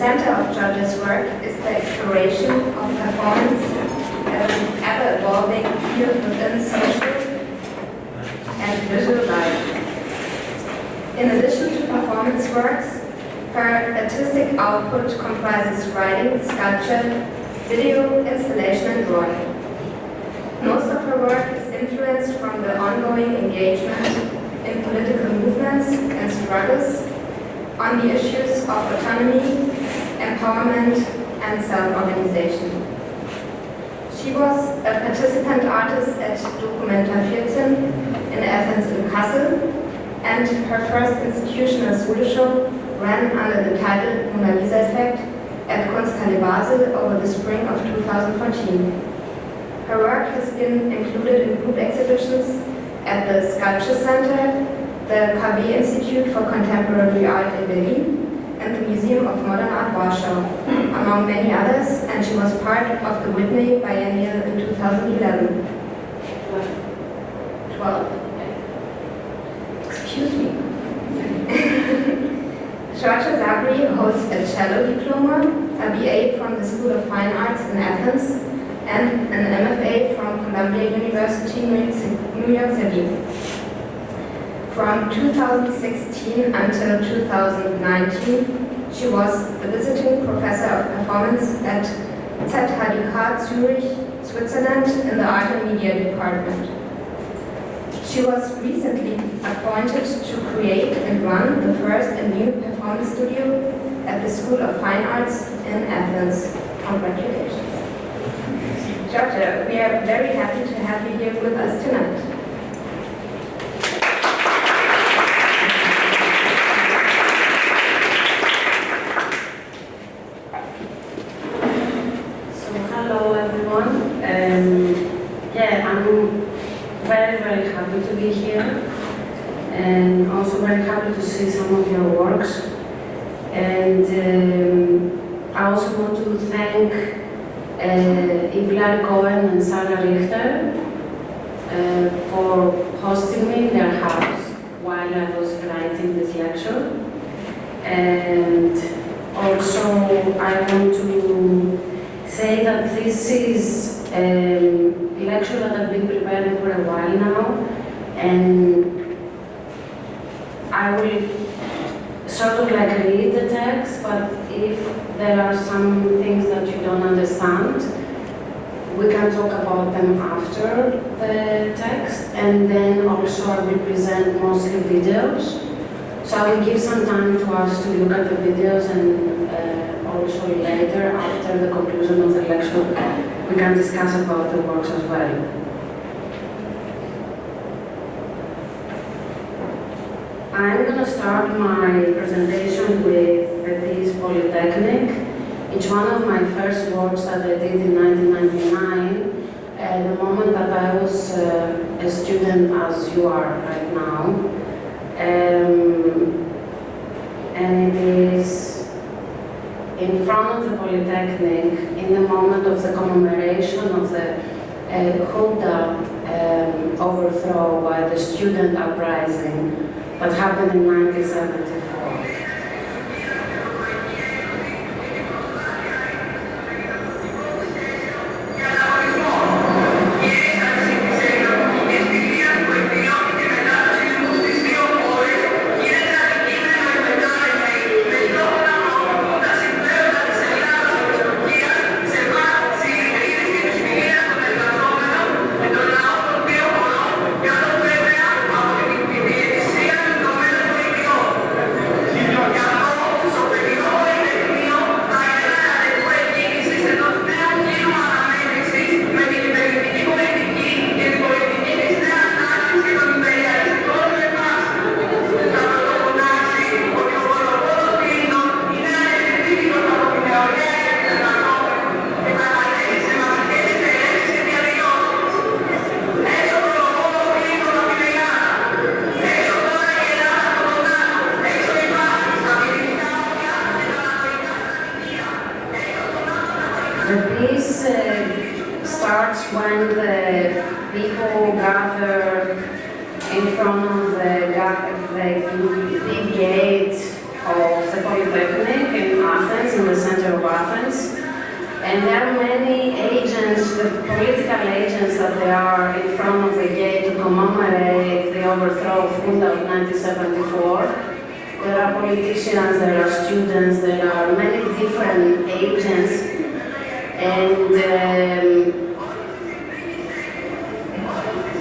center of George's work is the exploration of performance as an ever-evolving field within social and visual life. In addition to performance works, her artistic output comprises writing, sculpture, video, installation, and drawing. Most of her work is influenced from the ongoing engagement in political movements and struggles on the issues of autonomy, empowerment, and self-organization. She was a participant artist at Documenta 14 in Athens and Kassel, and her first institutional Solo ran under the title Mona Lisa Effect at Kunsthalle Basel over the spring of 2014. Her work has been included in group exhibitions at the Sculpture Center, the KW Institute for Contemporary Art in Berlin, and the Museum of Modern Art Warsaw, among many others, and she was part of the Whitney Biennial in 2011. 12. Excuse me. Georgia Sagri holds a cello diploma, a BA from the School of Fine Arts in Athens, and an MFA from Columbia University, New York City. From 2016 until 2019, she was the visiting professor of performance at ZHDK Zurich, Switzerland, in the Art and Media department. She was recently appointed to create and run the first and new performance studio at the School of Fine Arts in Athens. Congratulations. Georgia, we are very happy to have you here with us tonight. So hello everyone. I'm very happy to be here, and also very happy to see some of your works. And I also want to thank Ivlar Cohen and Sarah Richter for hosting me in their house while I was writing this lecture. And also I want to say that this is a lecture that I've been preparing for a while now, and I will sort of like read the text, but if there are some things that you don't understand, we can talk about them after the text, and then also I will present mostly videos. So I will give some time to us to look at the videos, and also later, after the conclusion of the lecture, we can discuss about the works as well. I'm going to start my presentation with the piece Polytechnic. It's one of my first works that I did in 1999, at the moment that I was a student as you are right now. And it is in front of the Polytechnic in the moment of the commemoration of the junta overthrow by the student uprising that happened in 1974. starts when the people gather in front of the big gate of the Polytechnic in Athens in the center of Athens. And there are many agents, the political agents that they are in front of the gate to commemorate the overthrow of Junta of 1974. There are politicians, there are students, there are many different agents. And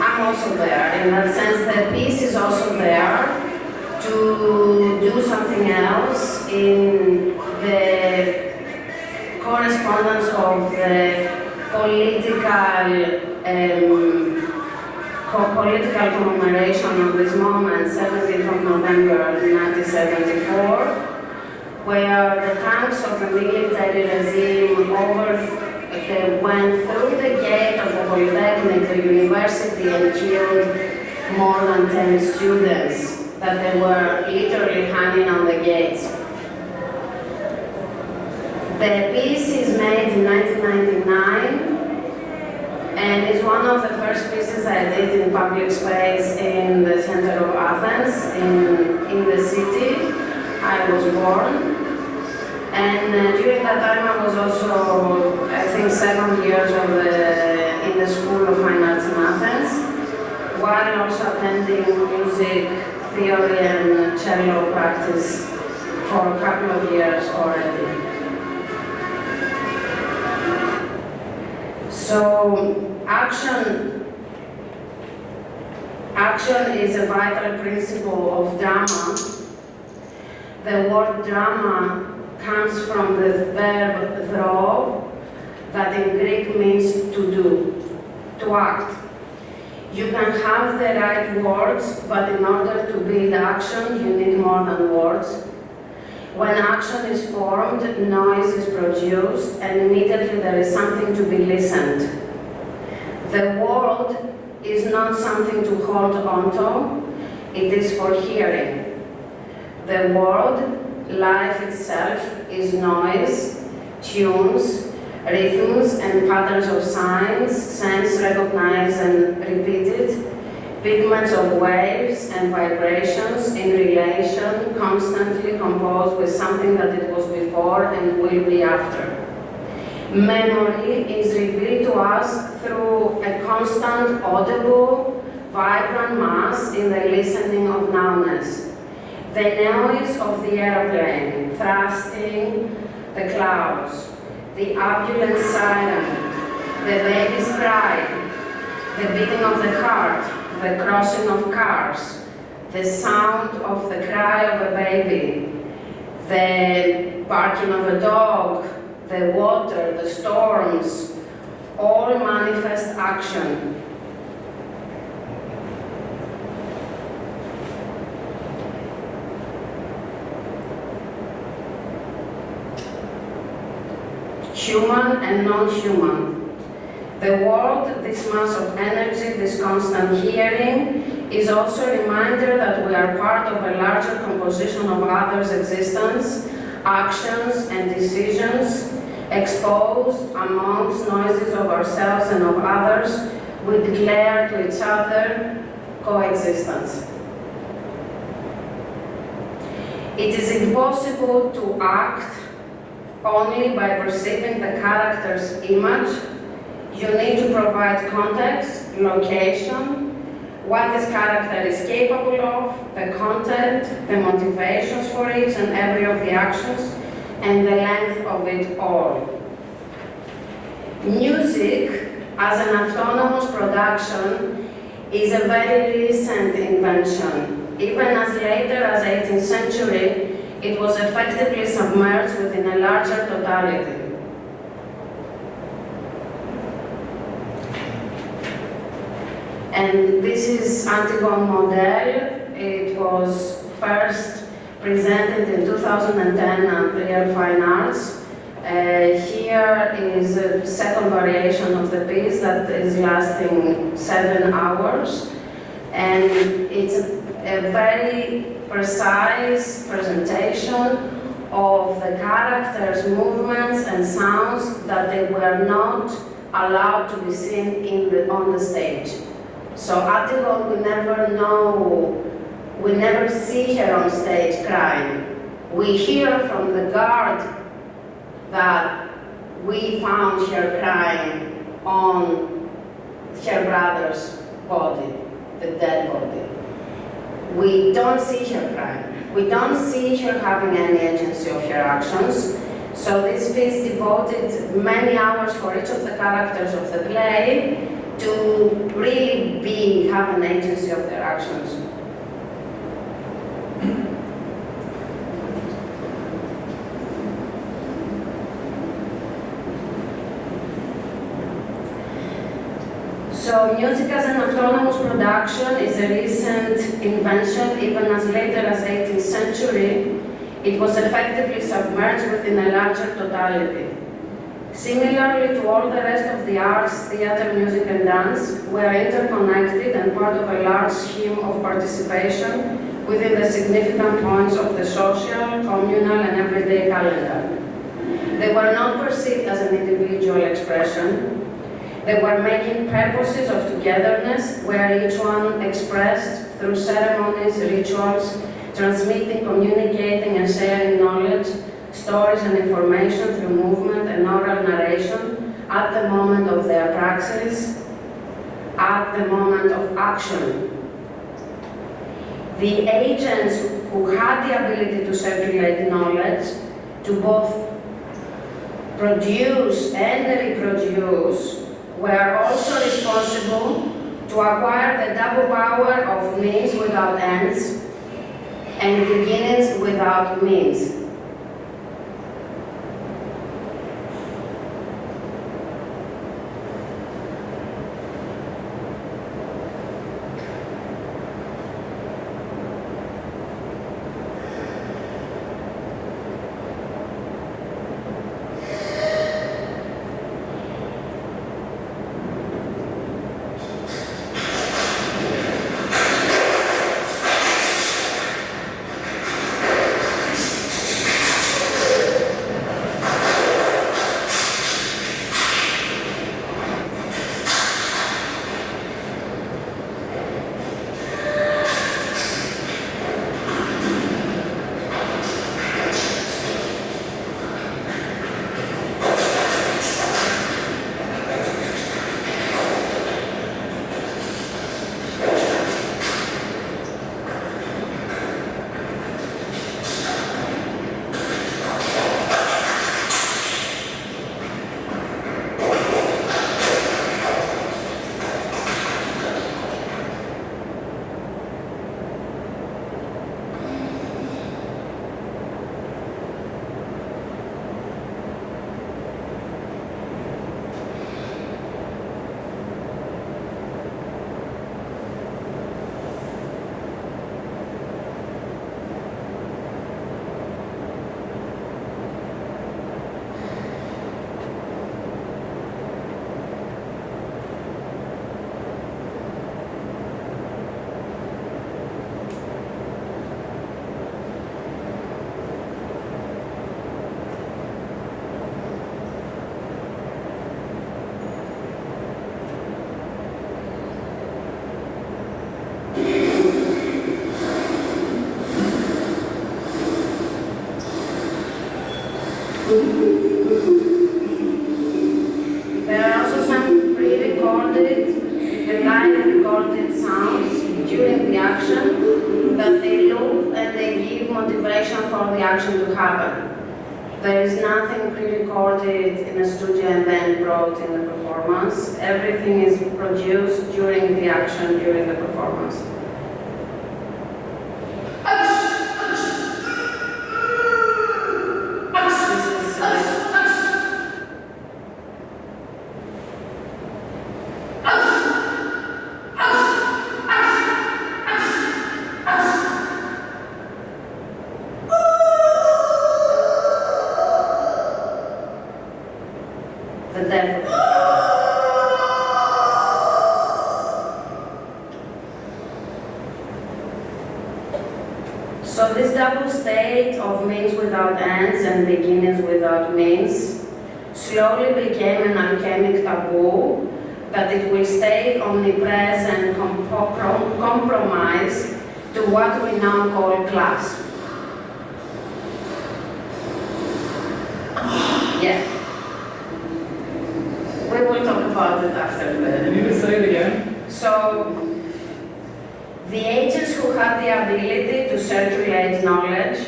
I'm also there. In that sense, the piece is also there to do something else in the correspondence of the political commemoration of this moment, 17th of November 1974, where the tanks of the military regime went through the gate of the Polytechnic, the university, and killed more than 10 students, that they were literally hanging on the gates. The piece is made in 1999 and is one of the first pieces I did in public space in the center of Athens, in the city. I was born. And during that time I was also, I think, 7 years in the School of Fine Arts in Athens, while also attending music, theory and cello practice for a couple of years already. So action is a vital principle of drama. The word drama comes from the verb thro, that in Greek means to do, to act. You can have the right words, but in order to build action, you need more than words. When action is formed, noise is produced, and immediately there is something to be listened. The world is not something to hold onto, it is for hearing. The world, life itself, is noise, tunes, rhythms and patterns of signs, sense recognized and repeated, pigments of waves and vibrations in relation, constantly composed with something that it was before and will be after. Memory is revealed to us through a constant, audible, vibrant mass in the listening of nowness. The noise of the airplane thrusting the clouds, the ambulance siren, the baby's cry, the beating of the heart, the crossing of cars, the sound of the cry of a baby, the barking of a dog, the water, the storms, all manifest action. Human and non-human. The world, this mass of energy, this constant hearing, is also a reminder that we are part of a larger composition of others' existence, actions and decisions, exposed amongst noises of ourselves and of others. We declare to each other coexistence. It is impossible to act only by perceiving the character's image. You need to provide context, location, what this character is capable of, the content, the motivations for each and every of the actions, and the length of it all. Music, as an autonomous production, is a very recent invention. Even as later as 18th century, it was effectively submerged within a larger totality. And this is Antigone Model. It was first presented in 2010 at Real Fine Arts. Here is a second variation of the piece that is lasting 7 hours. And it's a very precise presentation of the characters' movements and sounds that they were not allowed to be seen on the stage. So Antigone, we never see her on stage crying. We hear from the guard that we found her crying on her brother's body, the dead body. We don't see her crying. We don't see her having any agency of her actions. So this piece devoted many hours for each of the characters of the play to really have an agency of their actions. So music as an autonomous production is a recent invention. Even as later as 18th century, it was effectively submerged within a larger totality. Similarly to all the rest of the arts, theater, music, and dance, we are interconnected and part of a large scheme of participation within the significant points of the social, communal, and everyday calendar. They were not perceived as an individual expression. They were making purposes of togetherness, where each one expressed through ceremonies, rituals, transmitting, communicating, and sharing knowledge, stories, and information through movement and oral narration at the moment of their praxis, at the moment of action. The agents who had the ability to circulate knowledge, to both produce and reproduce, were also responsible to acquire the double power of means without ends and beginnings without means. There are also some pre-recorded and live-recorded sounds during the action that they loop and they give motivation for the action to happen. There is nothing pre-recorded in a studio and then brought in the performance. Everything is produced during the action, during the performance. The death of So this double state of means without ends and beginnings without means slowly became an alchemic taboo that it will stay omnipresent, compromise to what we now call class. Yeah. We will talk about it after Can the... you just say it again? So, the agents who had the ability to circulate knowledge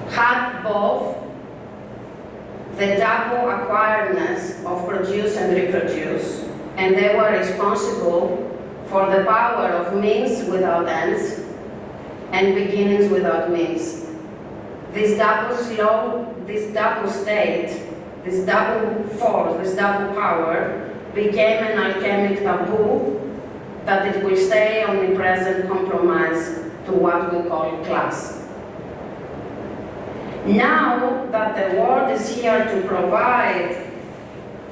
had both the double acquiredness of produce and reproduce, and they were responsible for the power of means without ends and beginnings without means. This double state, this double force, this double power became an alchemic taboo that it will stay omnipresent compromise to what we call class. Now that the world is here to provide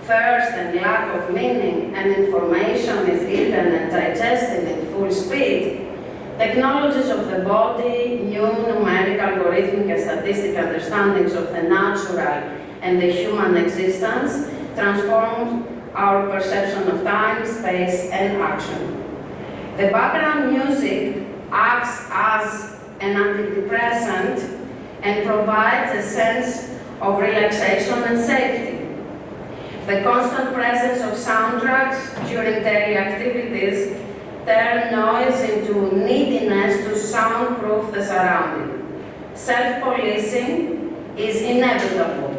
thirst and lack of meaning, and information is eaten and digested at full speed, technologies of the body, new numeric, algorithmic, and statistic understandings of the natural and the human existence transform our perception of time, space, and action. The background music acts as an antidepressant and provides a sense of relaxation and safety. The constant presence of soundtracks during daily activities turn noise into neediness to soundproof the surrounding. Self-policing is inevitable.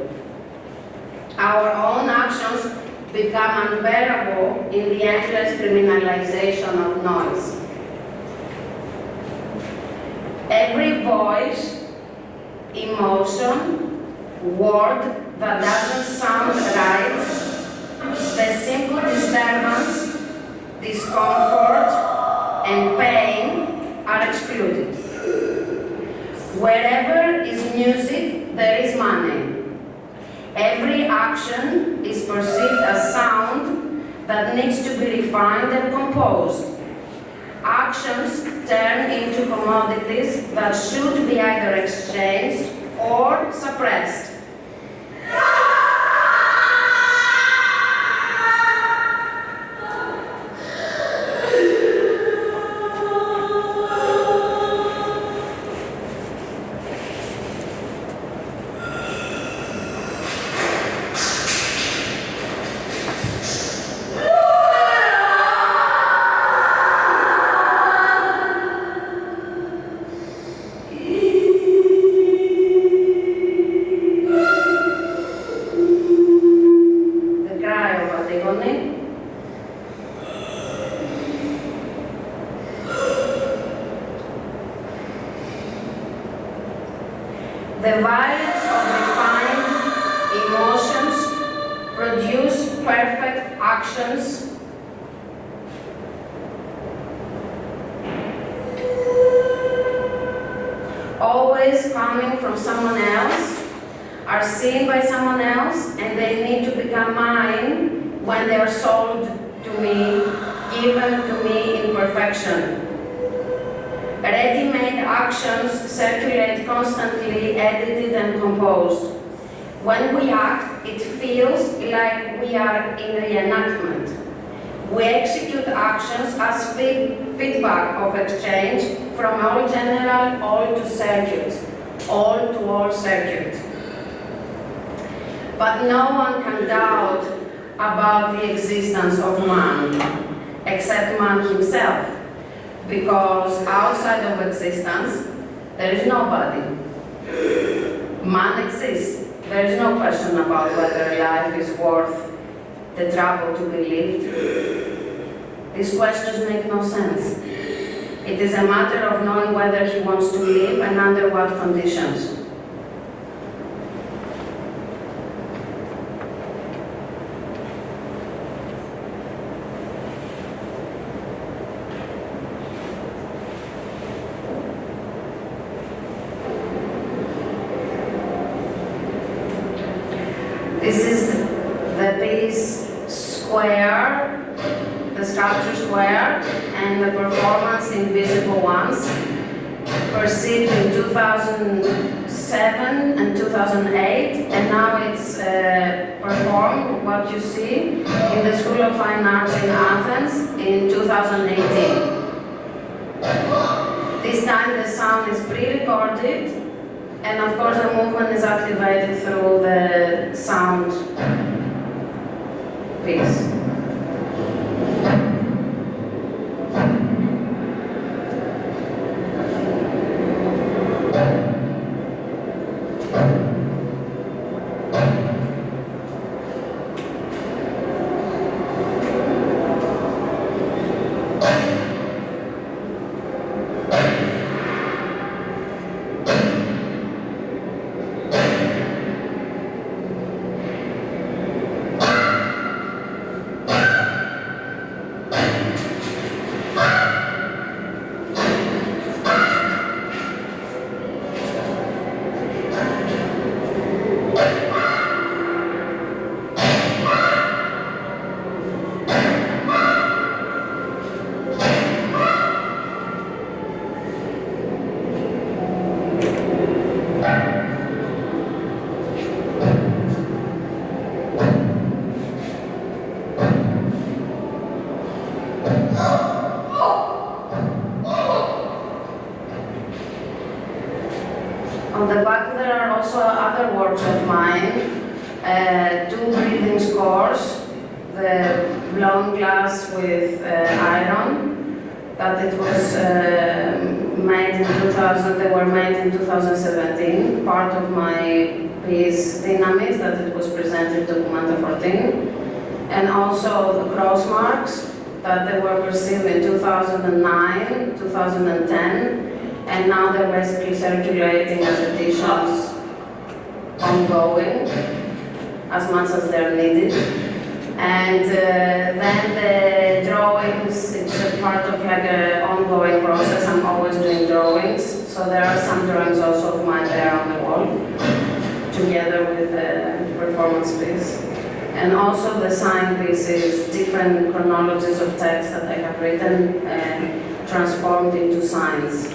Our own actions become unbearable in the endless criminalization of noise. Every voice, emotion, word that doesn't sound right, the simple disturbance, discomfort, and pain are excluded. Wherever is music, there is money. Every action is perceived as sound that needs to be refined and composed. Actions turn into commodities that should be either exchanged or suppressed. The violence of refined emotions produce perfect actions. Always coming from someone else, are seen by someone else, and they need to become mine when they are sold to me, given to me in perfection. Ready-made actions circulate constantly, edited and composed. When we act, it feels like we are in reenactment. We execute actions as feedback of exchange from all general, all to circuit, all to all circuit. But no one can doubt about the existence of man, except man himself. Because outside of existence, there is nobody. Man exists. There is no question about whether life is worth the trouble to be lived. These questions make no sense. It is a matter of knowing whether he wants to live and under what conditions. This is the piece Square, the sculpture Square, and the performance Invisible Ones, perceived in 2007 and 2008, and now it's performed, what you see, in the School of Fine Arts in Athens in 2018. This time the sound is pre-recorded And of course, the movement is activated through the sound piece. On the back there are also other works of mine, two breathing scores, the blown glass with iron, that it was made in 2000, they were made in 2017, part of my piece Dynamis, that it was presented Documenta 14, and also the cross marks that they were received in 2009, 2010, and now they're basically circulating as editions ongoing, as much as they're needed. And then the drawings, it's a part of like an ongoing process. I'm always doing drawings. So there are some drawings also of mine there on the wall, together with the performance piece. And also the sign pieces, different chronologies of text that I have written and transformed into signs.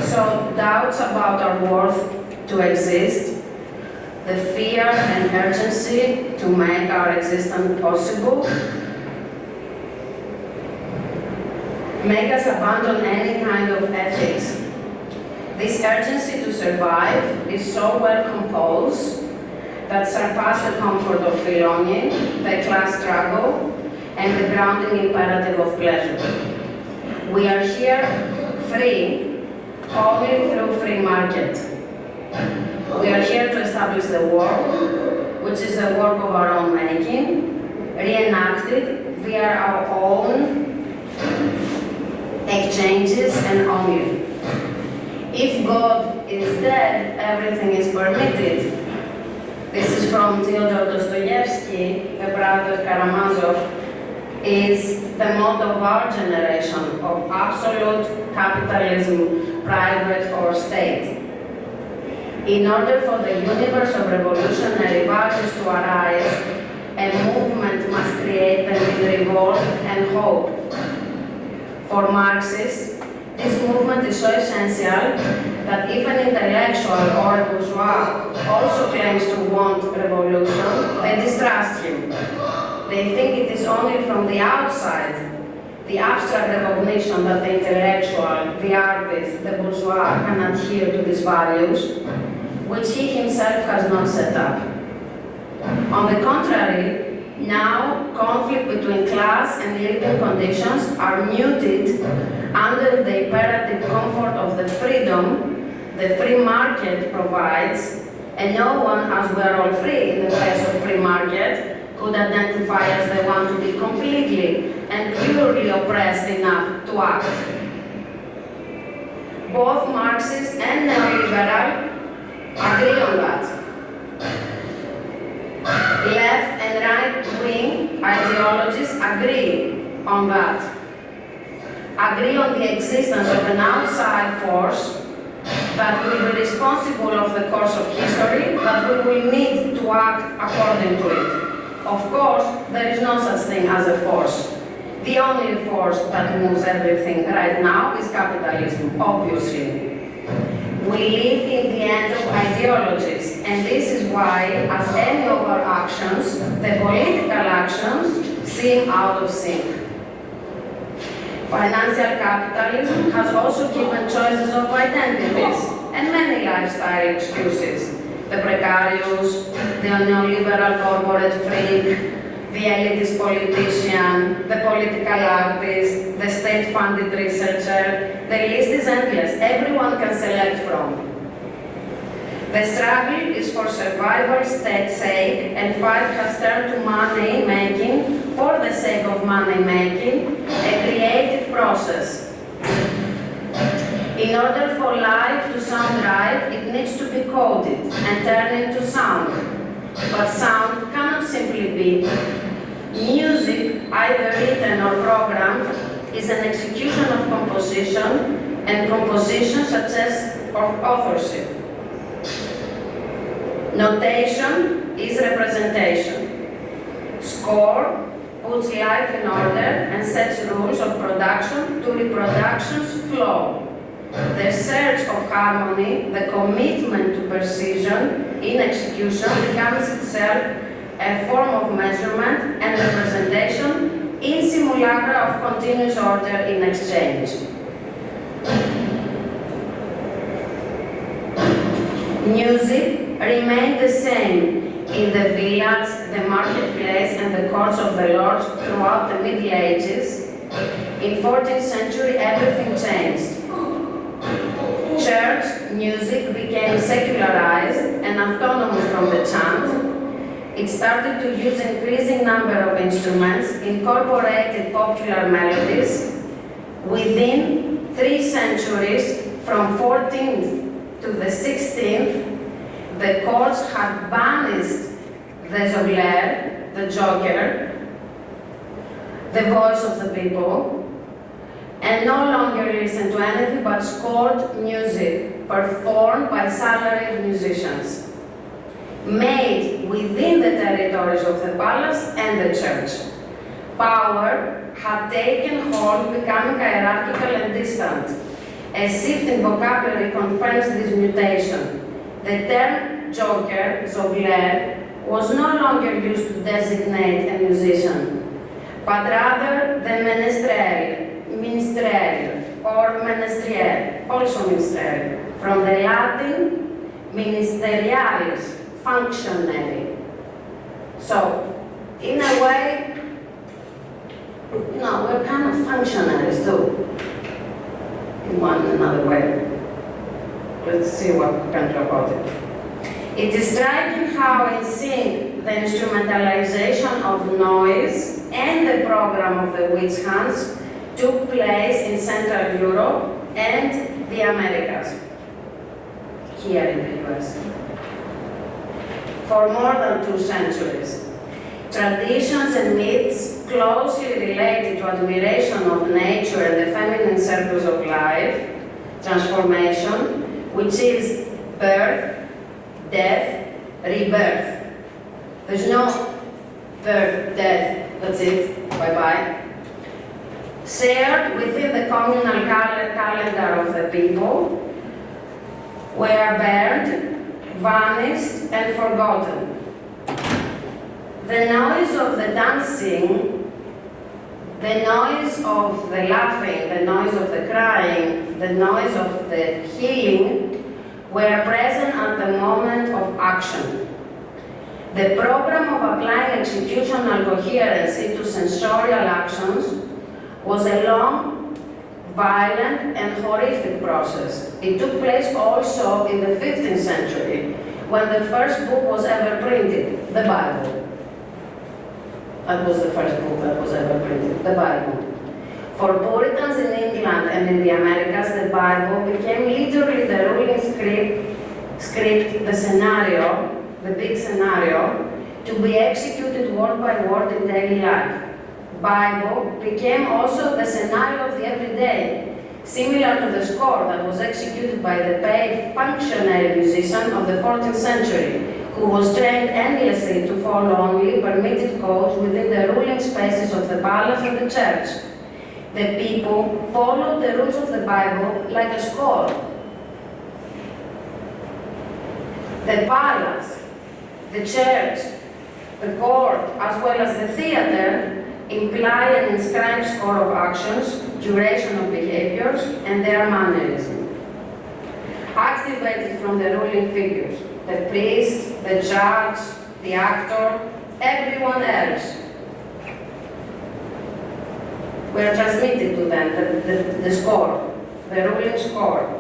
So doubts about our worth to exist, the fear and urgency to make our existence possible, make us abandon any kind of ethics. This urgency to survive is so well composed that surpass the comfort of belonging, the class struggle, and the grounding imperative of pleasure. We are here free only through free market. We are here to establish the world, which is a work of our own making, reenacted via our own exchanges and only. If God is dead, everything is permitted. This is from Fyodor Dostoevsky, the brother Karamazov, is the motto of our generation of absolute capitalism, private or state. In order for the universe of revolutionary values to arise, a movement must create them in revolt and hope. For Marxists, this movement is so essential that if an intellectual or a bourgeois also claims to want revolution, they distrust him. They think it is only from the outside, the abstract recognition that the intellectual, the artist, the bourgeois can adhere to these values, which he himself has not set up. On the contrary, now conflict between class and living conditions are muted under the imperative comfort of the freedom the free market provides, and no one, as we are all free in the face of free market, could identify as the one to be completely and purely oppressed enough to act. Both Marxist and neoliberal agree on that. Left and right-wing ideologies agree on that. Agree on the existence of an outside force that will be responsible of the course of history, that we will need to act according to it. Of course, there is no such thing as a force. The only force that moves everything right now is capitalism, obviously. We live in the end of ideologies, and this is why, as any of our actions, the political actions seem out of sync. Financial capitalism has also given choices of identities and many lifestyle excuses. The precarious, the neoliberal corporate freak, the elitist politician, the political artist, the state-funded researcher. The list is endless. Everyone can select from. The struggle is for survival's sake, and fight has turned to money making for the sake of money making, a creative process. In order for life to sound right, it needs to be coded and turned into sound. But sound cannot simply be. Music, either written or programmed, is an execution of composition, and composition such as authorship. Notation is representation. Score puts life in order and sets rules of production to reproduction's flow. The search of harmony, the commitment to precision in execution becomes itself a form of measurement and representation in simulacra of continuous order in exchange. Music remained the same in the village, the marketplace, and the courts of the lords throughout the Middle Ages. In 14th century, everything changed. Church music became secularized and autonomous from the chant. It started to use increasing number of instruments, incorporated popular melodies. Within 3 centuries, from 14th to the 16th, the courts had banished the jongleur, the joker, the voice of the people, and no longer listened to anything but scored music performed by salaried musicians, made within the territories of the palace and the church. Power had taken hold, becoming hierarchical and distant. A shift in vocabulary confirms this mutation. The term joker, jongleur, was no longer used to designate a musician, but rather the ministrel, or menestriel, also ministrel, from the Latin ministerialis, functionary. So, in a way, no, we're kind of functionaries too, in one another way. Let's see what we can do about it. It is striking how in sync the instrumentalization of noise and the program of the witch hunts took place in Central Europe and the Americas, here in the US. For more than 2 centuries, traditions and myths closely related to admiration of nature and the feminine circles of life, transformation, which is birth, death, rebirth. There's no birth, death, that's it, bye-bye. Shared within the communal calendar of the people, were burned, vanished, and forgotten. The noise of the dancing, the noise of the laughing, the noise of the crying, the noise of the healing were present at the moment of action. The program of applying executional coherency to sensorial actions was a long, violent, and horrific process. It took place also in the 15th century, when the first book was ever printed, the Bible. That was the first book that was ever printed, the Bible. For Puritans in England and in the Americas, the Bible became literally the ruling script, the scenario, the big scenario, to be executed word by word in daily life. Bible became also the scenario of the everyday, similar to the score that was executed by the paid functionary musician of the 14th century, who was trained endlessly to follow only permitted codes within the ruling spaces of the palace and the church. The people followed the rules of the Bible like a score. The palace, the church, the court, as well as the theater, imply an inscribed score of actions, duration of behaviors, and their mannerism, activated from the ruling figures, the priest, the judge, the actor, everyone else. We are transmitted to them the score, the ruling score.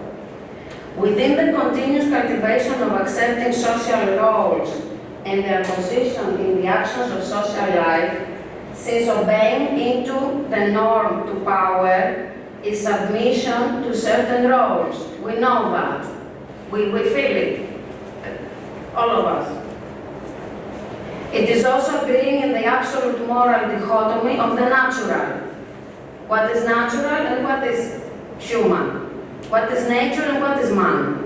Within the continuous cultivation of accepting social roles and their position in the actions of social life, since obeying into the norm to power is submission to certain roles. We know that. We feel it, all of us. It is also agreeing in the absolute moral dichotomy of the natural. What is natural and what is human? What is nature and what is man?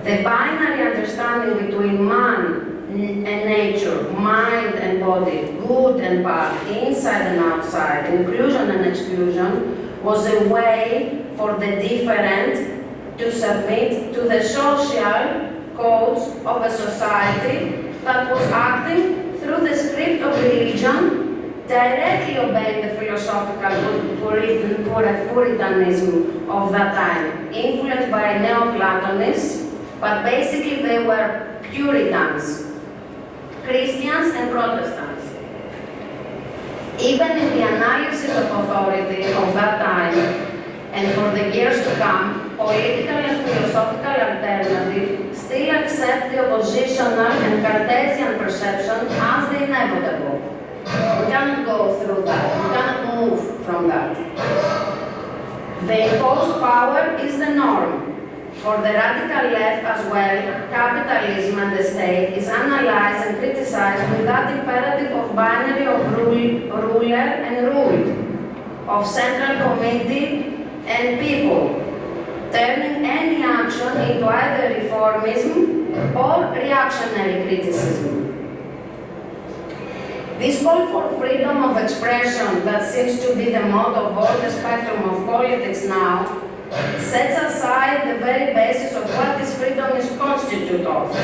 The binary understanding between man and nature, mind and body, good and bad, inside and outside, inclusion and exclusion, was a way for the different to submit to the social codes of a society that was acting through the script of religion, directly obeying the philosophical Puritanism of that time, influenced by Neoplatonists, but basically they were Puritans, Christians and Protestants. Even in the analysis of authority of that time, and for the years to come, political and philosophical alternatives still accept the oppositional and Cartesian perception as the inevitable. We cannot go through that. We cannot move from that. The imposed power is the norm. For the radical left as well, capitalism and the state is analyzed and criticized with that imperative of binary of ruler and ruled, of central committee and people, turning any action into either reformism or reactionary criticism. This call for freedom of expression that seems to be the motto of all the spectrum of politics now sets aside the very basis of what this freedom is constituted of,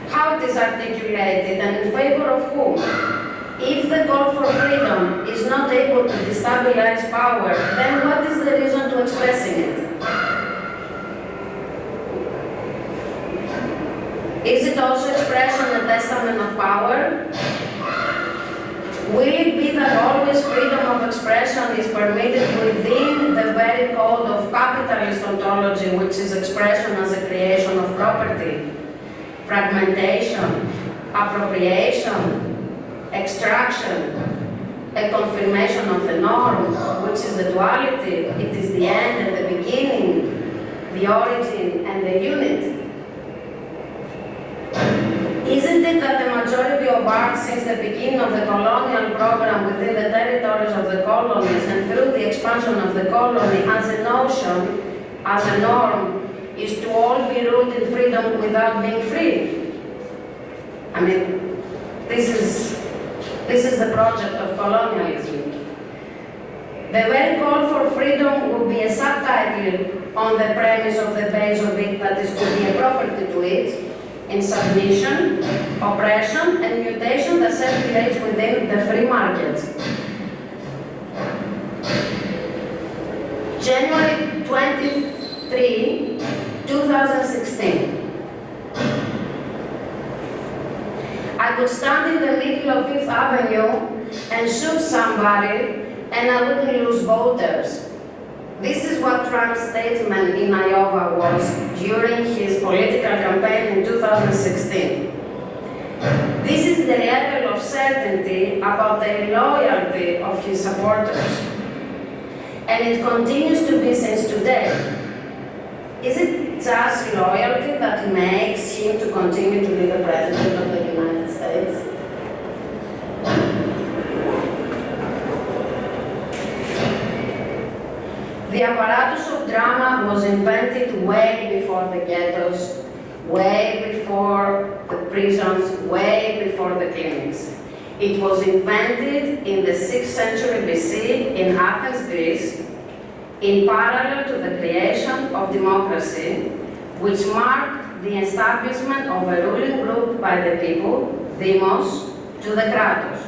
how it is articulated and in favor of whom. If the call for freedom is not able to destabilize power, then what is the reason to expressing it? Is it also expression a testament of power? Will it be that always freedom of expression is permitted within the very code of capitalist ontology, which is expression as a creation of property, fragmentation, appropriation, extraction, a confirmation of the norm, which is the duality, it is the end and the beginning, the origin and the unity? Isn't it that the majority of art since the beginning of the colonial program within the territories of the colonies and through the expansion of the colony as a notion, as a norm, is to all be ruled in freedom without being free? I mean, this is the project of colonialism. The very call for freedom will be a subtitle on the premise of the base of it that is to be a property to it, in submission, oppression, and mutation that circulates within the free market. January 23, 2016. I could stand in the middle of Fifth Avenue and shoot somebody and I wouldn't lose voters. This is what Trump's statement in Iowa was during his political campaign in 2016. This is the level of certainty about the loyalty of his supporters. And it continues to be since today. Is it just loyalty that makes him to continue to be the President of the United States? The apparatus of drama was invented way before the ghettos, way before the prisons, way before the clinics. It was invented in the 6th century BC in Athens, Greece, in parallel to the creation of democracy, which marked the establishment of a ruling group by the people, demos, to the kratos.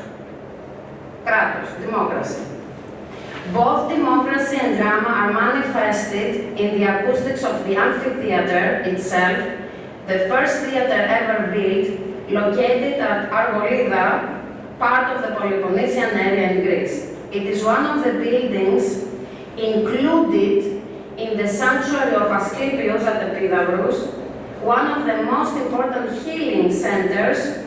kratos, democracy. Both democracy and drama are manifested in the acoustics of the amphitheater itself, the first theater ever built, located at Argolida, part of the Peloponnesian area in Greece. It is one of the buildings included in the sanctuary of Asclepios at Epidavros, one of the most important healing centers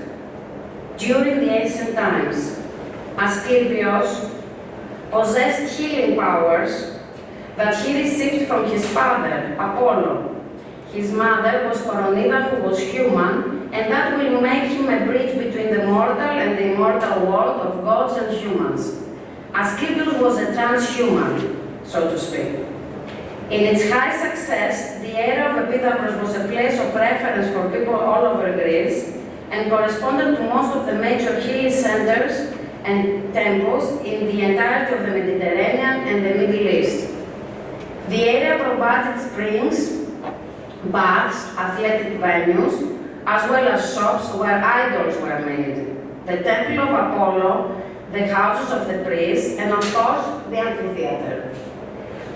during the ancient times. Asclepios possessed healing powers that he received from his father, Apollo. His mother was Coronida, who was human, and that will make him a bridge between the mortal and the immortal world of gods and humans. Asclepius was a transhuman, so to speak. In its high success, the area of Epidavros was a place of reference for people all over Greece and corresponded to most of the major healing centers and temples in the entirety of the Mediterranean and the Middle East. The area provided springs, baths, athletic venues, as well as shops where idols were made. The Temple of Apollo, the houses of the priests, and of course, the amphitheater.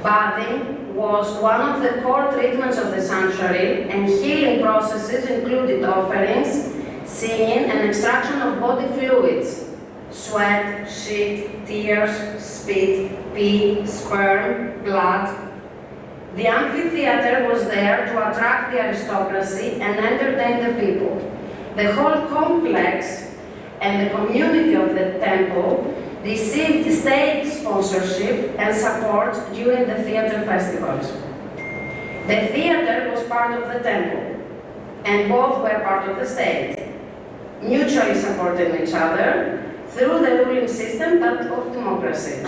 Bathing was one of the core treatments of the sanctuary, and healing processes included offerings, singing, and extraction of body fluids: sweat, shit, tears, spit, pee, sperm, blood. The amphitheater was there to attract the aristocracy and entertain the people. The whole complex and the community of the temple received state sponsorship and support during the theater festivals. The theater was part of the temple, and both were part of the state, mutually supporting each other through the ruling system of democracy.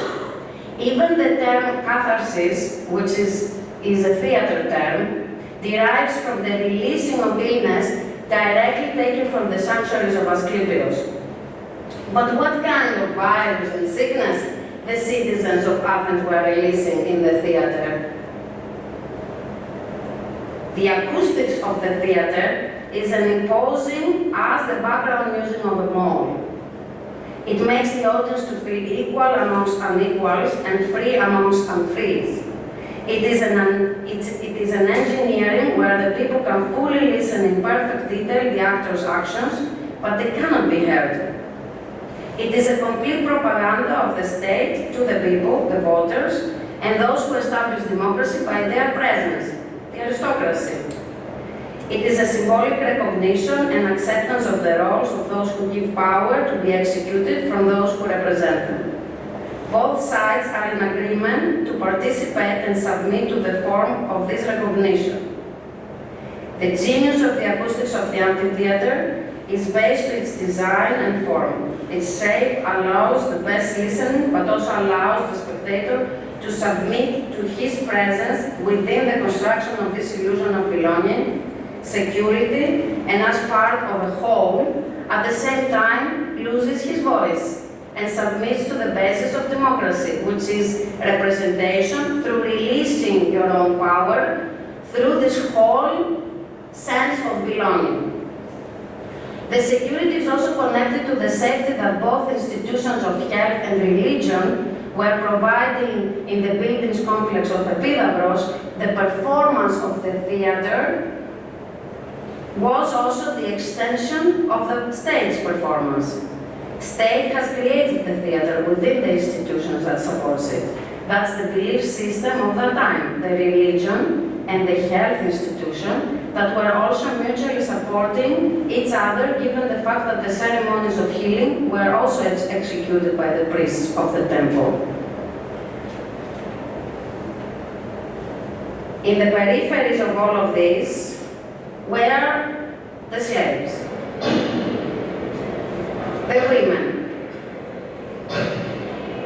Even the term catharsis, which is a theater term, derives from the releasing of illness directly taken from the sanctuaries of Asclepios. But what kind of virus and sickness the citizens of Athens were releasing in the theater? The acoustics of the theater is as imposing as the background music of a mall. It makes the audience to feel equal amongst unequals and free amongst unfrees. It is an engineering where the people can fully listen in perfect detail the actor's actions, but they cannot be heard. It is a complete propaganda of the state to the people, the voters, and those who establish democracy by their presence, the aristocracy. It is a symbolic recognition and acceptance of the roles of those who give power to be executed from those who represent them. Both sides are in agreement to participate and submit to the form of this recognition. The genius of the acoustics of the amphitheater is based on its design and form. Its shape allows the best listening, but also allows the spectator to submit to his presence within the construction of this illusion of belonging, security, and as part of a whole, at the same time loses his voice and submits to the basis of democracy, which is representation through releasing your own power through this whole sense of belonging. The security is also connected to the safety that both institutions of health and religion were providing in the buildings complex of Epidavros. The performance of the theater was also the extension of the state's performance. State has created the theater within the institutions that supports it. That's the belief system of that time, the religion and the health institution that were also mutually supporting each other, given the fact that the ceremonies of healing were also executed by the priests of the temple. In the peripheries of all of this were the slaves, the women.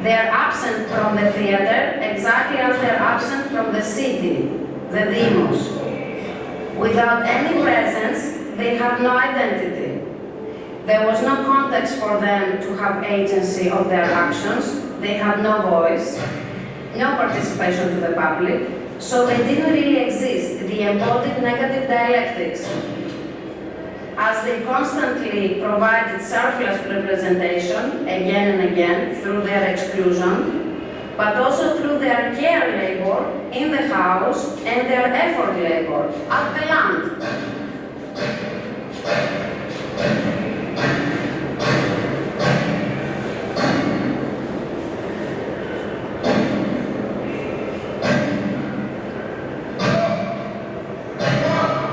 They are absent from the theater exactly as they are absent from the city, the demos. Without any presence, they have no identity. There was no context for them to have agency of their actions. They had no voice, no participation to the public, so they didn't really exist, the embodied negative dialectics. as they constantly provided surplus representation again and again through their exclusion, but also through their care labor in the house and their effort labor at the land.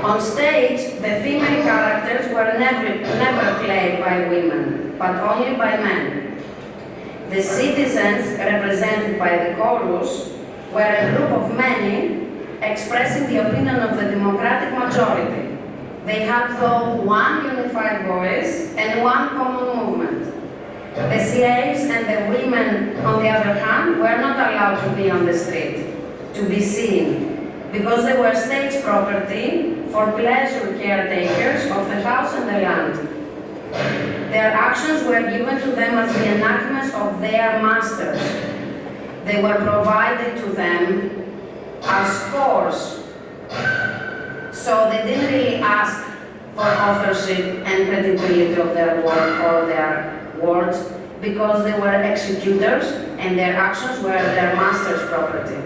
On stage, the female characters were never played by women, but only by men. The citizens, represented by the chorus, were a group of many expressing the opinion of the democratic majority. They had, though, one unified voice and one common movement. The slaves and the women, on the other hand, were not allowed to be on the street, to be seen, because they were state property for pleasure caretakers of the house and the land. Their actions were given to them as the enactments of their masters. They were provided to them as scores. So they didn't really ask for authorship and credibility of their work or their words, because they were executors and their actions were their master's property.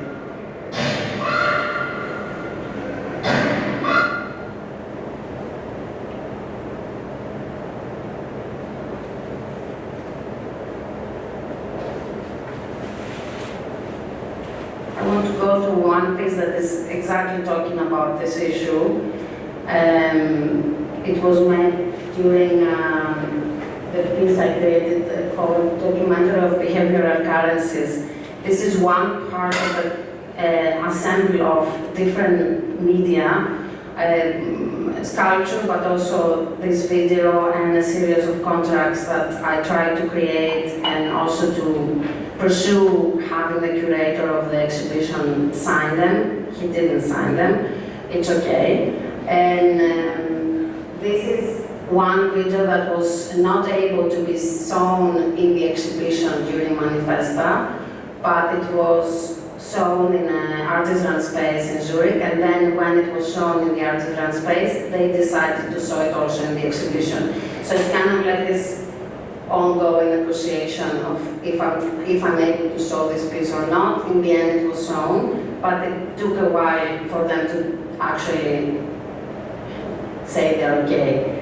I want to go to one piece that is exactly talking about this issue. It was made during the piece I created called Documentary of Behavioral Currencies. This is one part of the assembly of different media, sculpture, but also this video and a series of contracts that I tried to create, and also to pursue having the curator of the exhibition sign them. He didn't sign them. It's okay. And this is one video that was not able to be shown in the exhibition during Manifesta, but it was shown in an artisan space in Zurich, and then when it was shown in the artisan space, they decided to show it also in the exhibition. So it's kind of like this ongoing negotiation of if I'm able to show this piece or not. In the end, it was shown, but it took a while for them to actually say they're okay.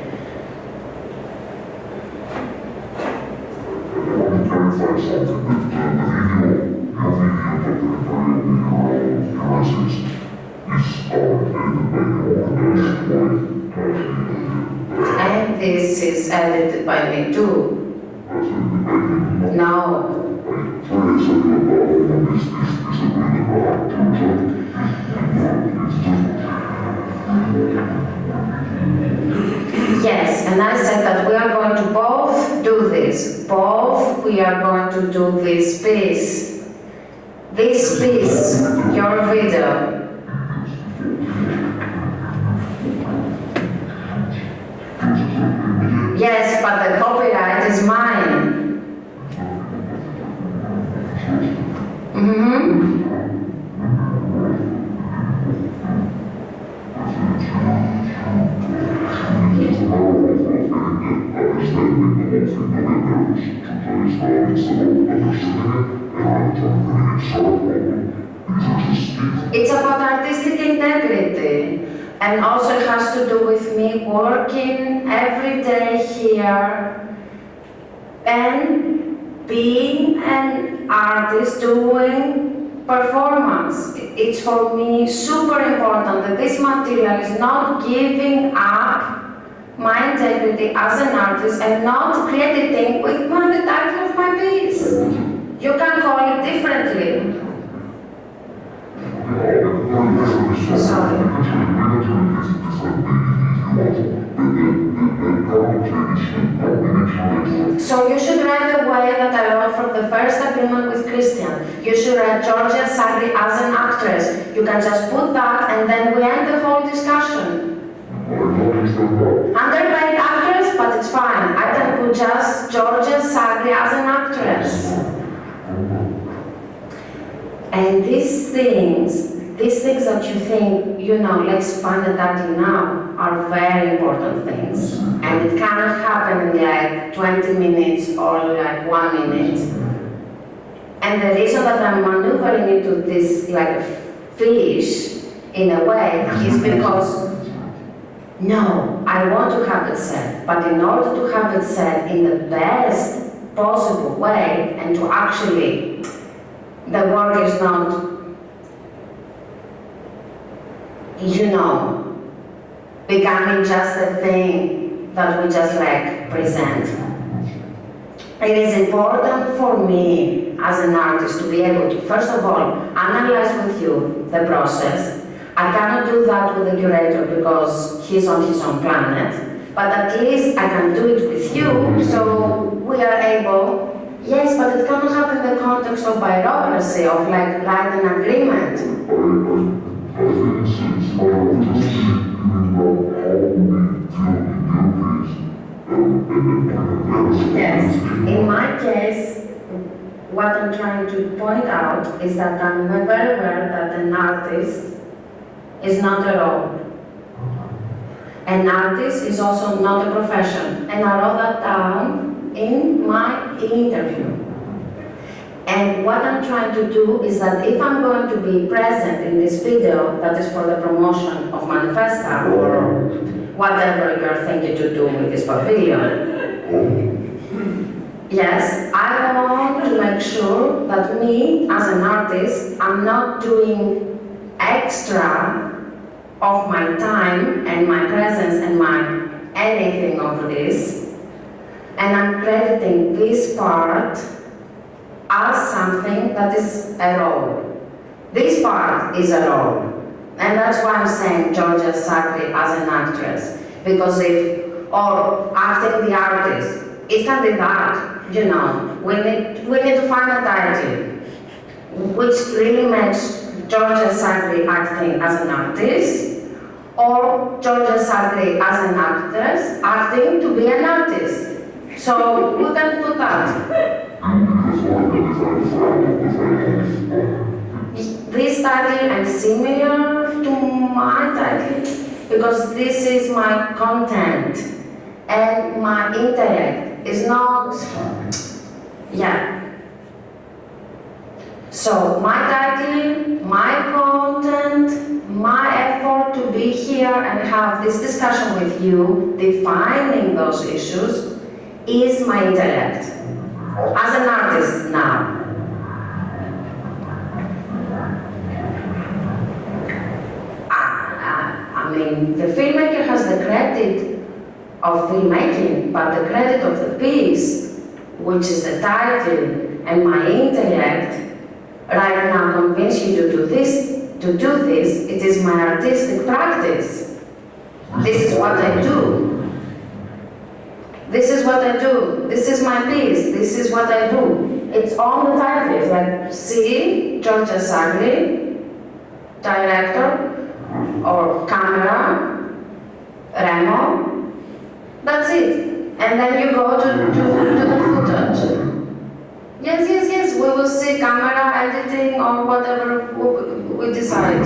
I want to clarify something, that your video documentary of your essays is edited by your organized wife. And this is edited by me too. That's edited by you? No. Sorry, I said that one is agreement Yes, and I said that we are going to both do this. Both we are going to do this piece. This piece, your video. Yes, but the copyright is mine. Mm-hmm. It's about artistic integrity, and also it has to do with me working every day here and being an artist doing performance. It's for me super important that this material is not giving up my integrity as an artist and not crediting with the title of my piece. You can call it differently. Sorry. So you should write the way that I wrote from the first agreement with Christian. You should write Georgia Sagri as an actress. You can just put that and then we end the whole discussion. Underpaid actress, but it's fine. I can put just Georgia Sagri as an actress. And these things these things that you think, let's find a daddy now, are very important things. And it cannot happen in like 20 minutes or like 1 minute. And the reason that I'm maneuvering into this like fish in a way is because, no, I want to have it said, but in order to have it said in the best possible way and to actually, the work is not, becoming just a thing that we just like present. It is important for me as an artist to be able to, first of all, analyze with you the process. I cannot do that with the curator because he's on his own planet, but at least I can do it with you, so we are able, yes, but it cannot happen in the context of bureaucracy, of like write an agreement. I think it's not of just thinking about how we feel in your case, Yes, in my case, what I'm trying to point out is that I'm very aware that an artist is not a role. An artist is also not a profession, and I wrote that down in my interview. And what I'm trying to do is that if I'm going to be present in this video that is for the promotion of Manifesta or whatever you're thinking to do with this pavilion, yes, I want to make sure that me as an artist, I'm not doing extra of my time and my presence and my anything over this, and I'm crediting this part as something that is a role. This part is a role. And that's why I'm saying Georgia Sagri as an actress. Because or acting the artist, it can be that, we need to find a title which really makes Georgia Sagri acting as an artist, or Georgia Sagri as an actress acting to be an artist. So we can put that. This title is similar to my title because this is my content and my intellect is not, So my title, my content, my effort to be here and have this discussion with you, defining those issues, is my intellect. As an artist now. I mean, the filmmaker has the credit of filmmaking, but the credit of the piece, which is the title and my intellect, right now convince you to do this, it is my artistic practice. This is what I do. This is what I do. This is my piece. This is what I do. It's on the title. It's like, see, Georgia Sagri, director, or camera, Remo. That's it. And then you go to the footage. Yes. We will see camera, editing, or whatever we decide.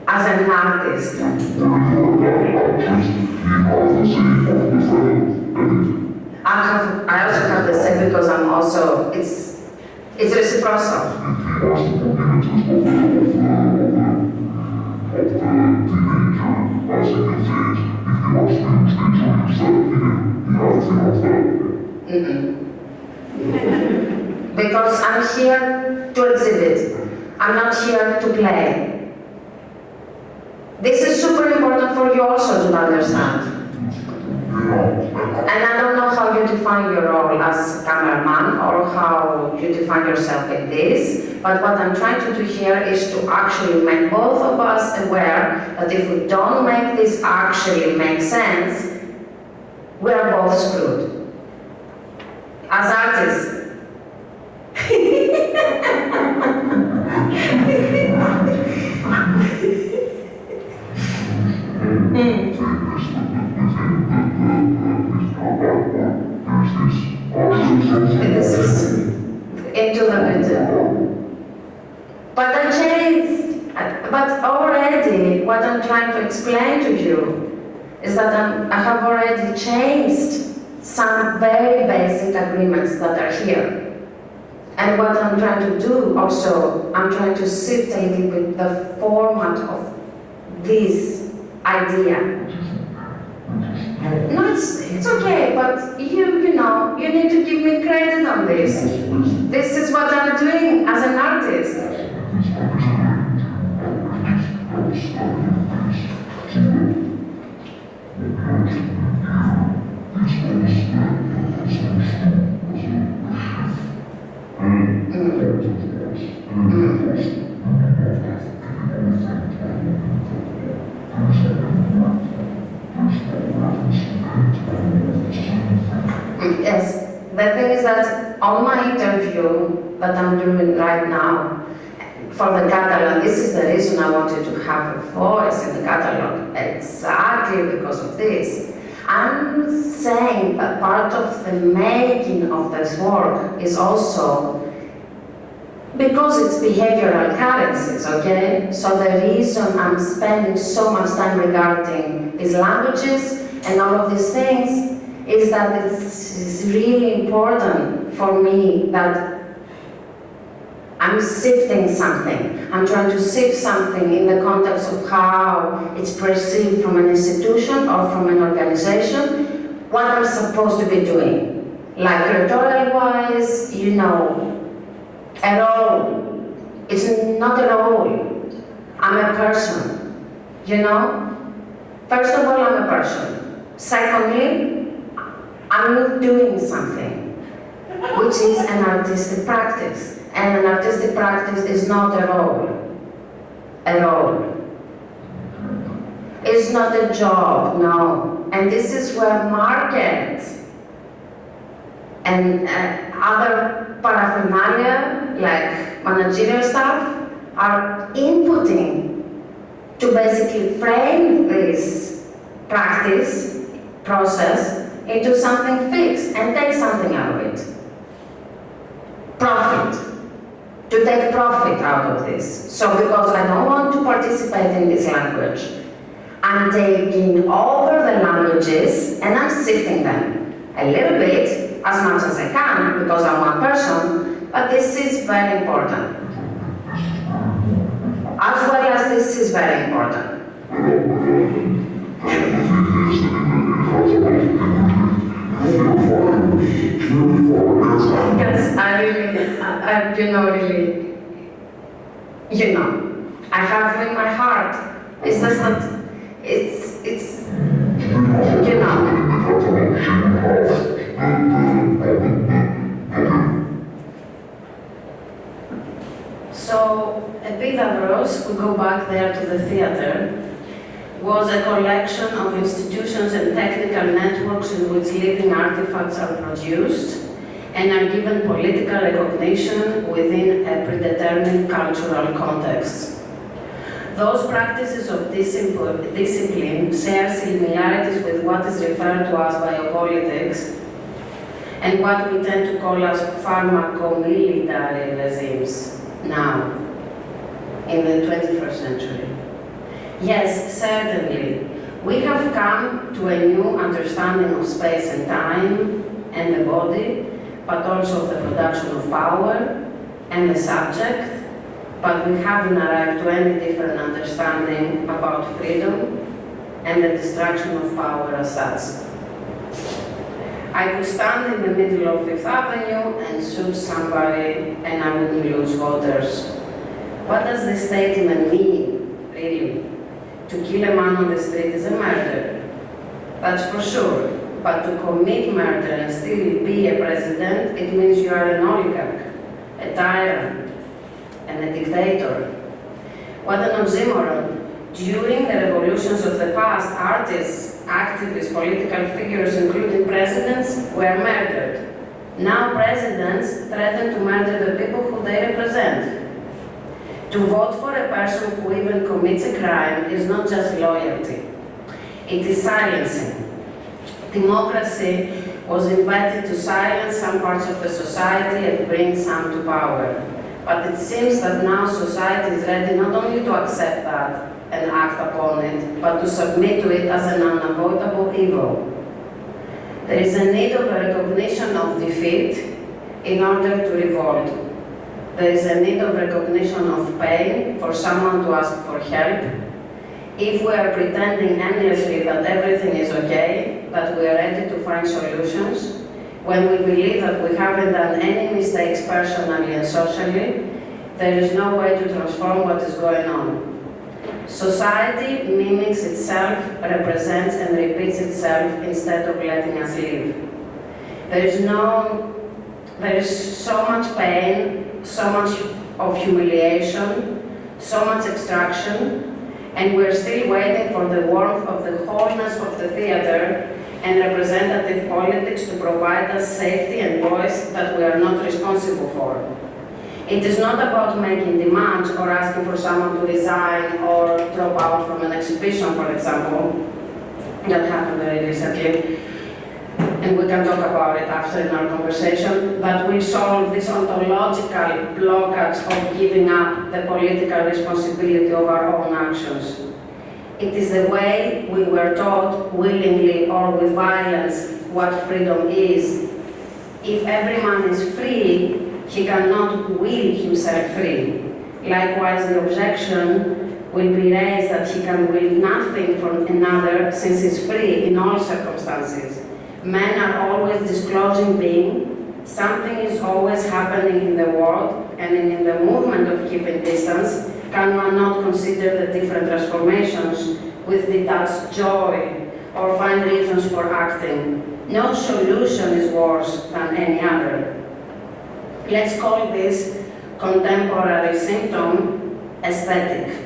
As an artist. I also have the same because I'm also, it's reciprocal. Because I'm here to exhibit. I'm not here to play. This is super important for you also to understand. And I don't know how you define your role as cameraman or how you define yourself in this, but what I'm trying to do here is to actually make both of us aware that if we don't make this actually make sense, we are both screwed. As artists. This is into the middle. But I changed, but already what I'm trying to explain to you is that I have already changed some very basic agreements that are here. And what I'm trying to do also, I'm trying to sift a little bit the format of this idea. No, it's okay, but you know, you need to give me credit on this. This is what I'm doing as an artist. Yes, the thing is that on my interview that I'm doing right now for the catalog, this is the reason I wanted to have a voice in the catalog, exactly because of this. I'm saying that part of the making of this work is also because it's behavioral currencies, okay? So the reason I'm spending so much time regarding these languages and all of these things is that it's really important for me that I'm sifting something. I'm trying to sift something in the context of how it's perceived from an institution or from an organization, what I'm supposed to be doing. Like rhetorical-wise, you know, a role. It's not a role. I'm a person, you know? First of all, I'm a person. Secondly, I'm doing something, which is an artistic practice. And an artistic practice is not a role. A role. It's not a job, no. And this is where market and other paraphernalia, like managerial staff, are inputting to basically frame this practice, process, into something fixed and take something out of it. Profit. To take profit out of this. So because I don't want to participate in this language, I'm taking over the languages and I'm sifting them a little bit, as much as I can, because I'm one person, but this is very important. As well as this is very important. Because I have in my heart. It's just that it's So Epidavros, we go back there to the theater, was a collection of institutions and technical networks in which living artifacts are produced and are given political recognition within a predetermined cultural context. Those practices of discipline share similarities with what is referred to as biopolitics and what we tend to call as pharmaco-military regimes now, in the 21st century. Yes, certainly. We have come to a new understanding of space and time and the body, but also of the production of power and the subject, but we haven't arrived to any different understanding about freedom and the destruction of power as such. I could stand in the middle of Fifth Avenue and shoot somebody and I wouldn't lose voters. What does this statement mean, really? To kill a man on the street is a murder. That's for sure. But to commit murder and still be a president, it means you are an oligarch, a tyrant, and a dictator. What an oxymoron. During the revolutions of the past, artists, activists, political figures, including presidents, were murdered. Now presidents threaten to murder the people who they represent. To vote for a person who even commits a crime is not just loyalty. It is silencing. Democracy was invited to silence some parts of the society and bring some to power. But it seems that now society is ready not only to accept that and act upon it, but to submit to it as an unavoidable evil. There is a need of a recognition of defeat in order to revolt. There is a need of recognition of pain for someone to ask for help. If we are pretending endlessly that everything is okay, that we are ready to find solutions, when we believe that we haven't done any mistakes personally and socially, there is no way to transform what is going on. Society mimics itself, represents and repeats itself instead of letting us live. There is so much pain, so much of humiliation, so much extraction, and we're still waiting for the warmth of the wholeness of the theater and representative politics to provide us safety and voice that we are not responsible for. It is not about making demands or asking for someone to resign or drop out from an exhibition, for example, that happened very recently, and we can talk about it after in our conversation, that will solve this ontological blockage of giving up the political responsibility of our own actions. It is the way we were taught, willingly or with violence, what freedom is. If every man is free, he cannot will himself free. Likewise, the objection will be raised that he can will nothing from another since he is free in all circumstances. Men are always disclosing being, something is always happening in the world, and in the movement of keeping distance, can one not consider the different transformations with detached joy or find reasons for acting? No solution is worse than any other. Let's call this contemporary symptom aesthetic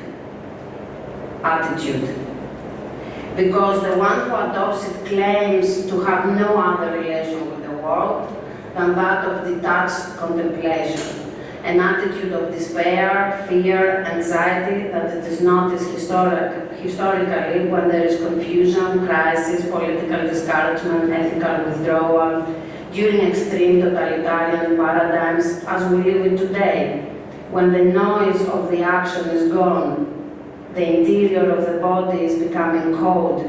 attitude. Because the one who adopts it claims to have no other relation with the world than that of detached contemplation, an attitude of despair, fear, anxiety that it is noticed historically when there is confusion, crisis, political discouragement, ethical withdrawal, during extreme totalitarian paradigms as we live in today, when the noise of the action is gone, the interior of the body is becoming cold,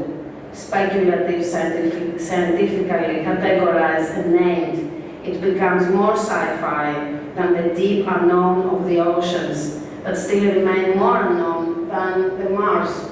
speculative, scientifically categorized and named. It becomes more sci-fi than the deep unknown of the oceans that still remain more unknown than the Mars.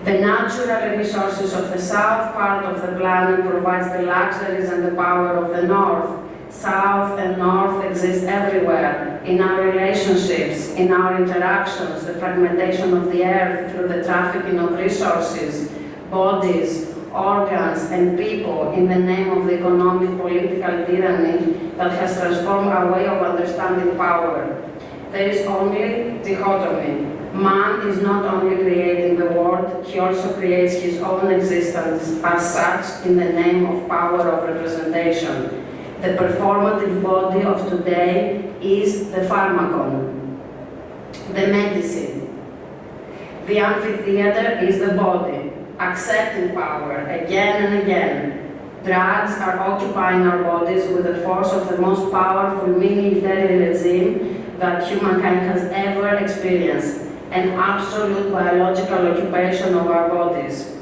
The natural resources of the south part of the planet provides the luxuries and the power of the north. South and north exist everywhere, in our relationships, in our interactions, the fragmentation of the earth through the trafficking of resources, bodies, organs, and people in the name of the economic political tyranny that has transformed our way of understanding power. There is only dichotomy. Man is not only creating the world, he also creates his own existence as such in the name of power of representation. The performative body of today is the pharmacon, the medicine. The amphitheater is the body, accepting power again and again. Drugs are occupying our bodies with the force of the most powerful military regime that humankind has ever experienced, an absolute biological occupation of our bodies.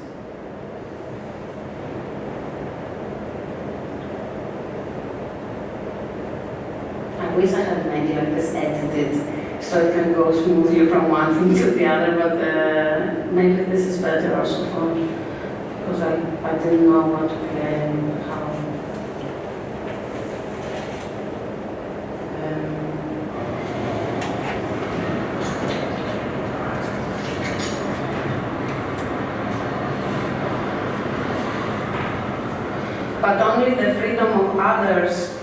I wish I had made like this edited so it can go smoothly from one thing to the other, but maybe this is better also for me, because I didn't know what to play and how. But only the freedom of others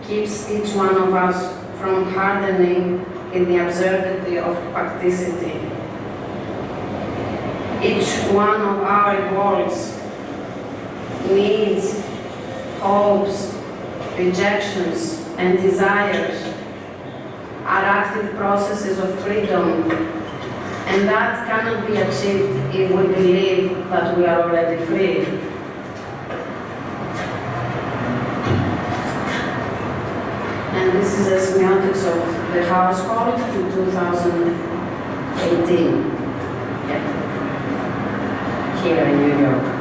keeps each one of us from hardening in the absurdity of practicity. Each one of our revolts, needs, hopes, rejections, and desires are active processes of freedom, and that cannot be achieved if we believe that we are already free. And this is the semiotics of the household in 2018. Yeah. Here in New York.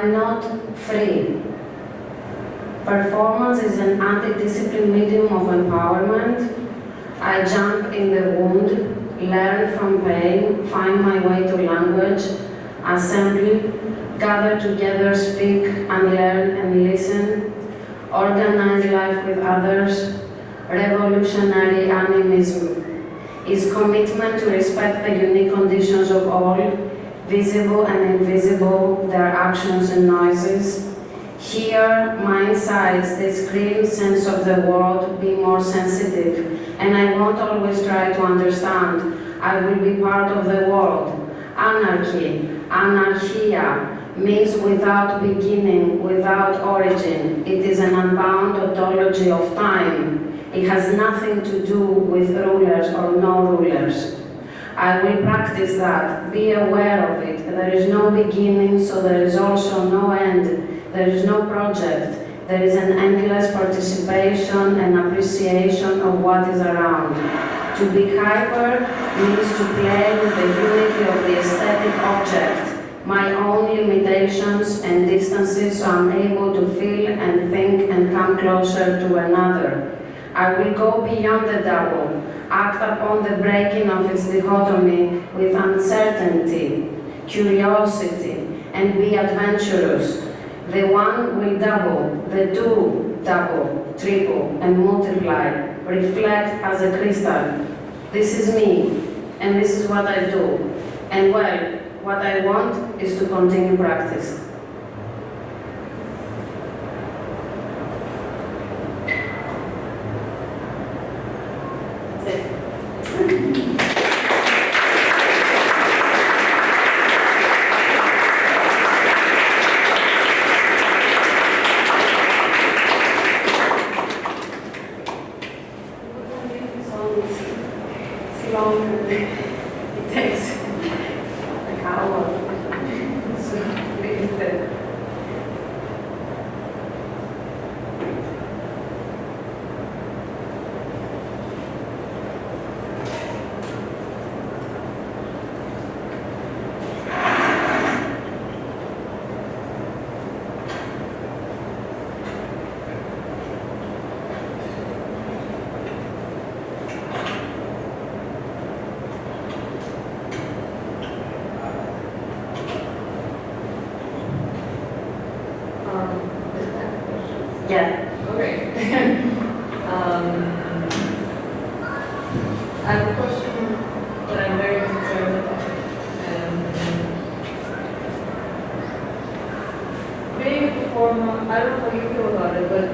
I'm not free. Performance is an anti-discipline medium of empowerment. I jump in the wound, learn from pain, find my way to language, assembly, gather together, speak, unlearn and listen, organize life with others. Revolutionary animism is commitment to respect the unique conditions of all, visible and invisible, their actions and noises. Hear my insides, the scream sense of the world, be more sensitive, and I won't always try to understand. I will be part of the world. Anarchy, anarchia, means without beginning, without origin. It is an unbound ontology of time. It has nothing to do with rulers or no rulers. I will practice that, be aware of it. There is no beginning, so there is also no end. There is no project. There is an endless participation and appreciation of what is around. To be hyper means to play with the unity of the aesthetic object, my own limitations and distances, so I'm able to feel and think and come closer to another. I will go beyond the double, act upon the breaking of its dichotomy with uncertainty, curiosity, and be adventurous. The one will double, the two double, triple, and multiply, reflect as a crystal. This is me, and this is what I do. And well, what I want is to continue practice. Yeah. Okay. I have a question that I'm very concerned about. Being a performer, I don't know how you feel about it, but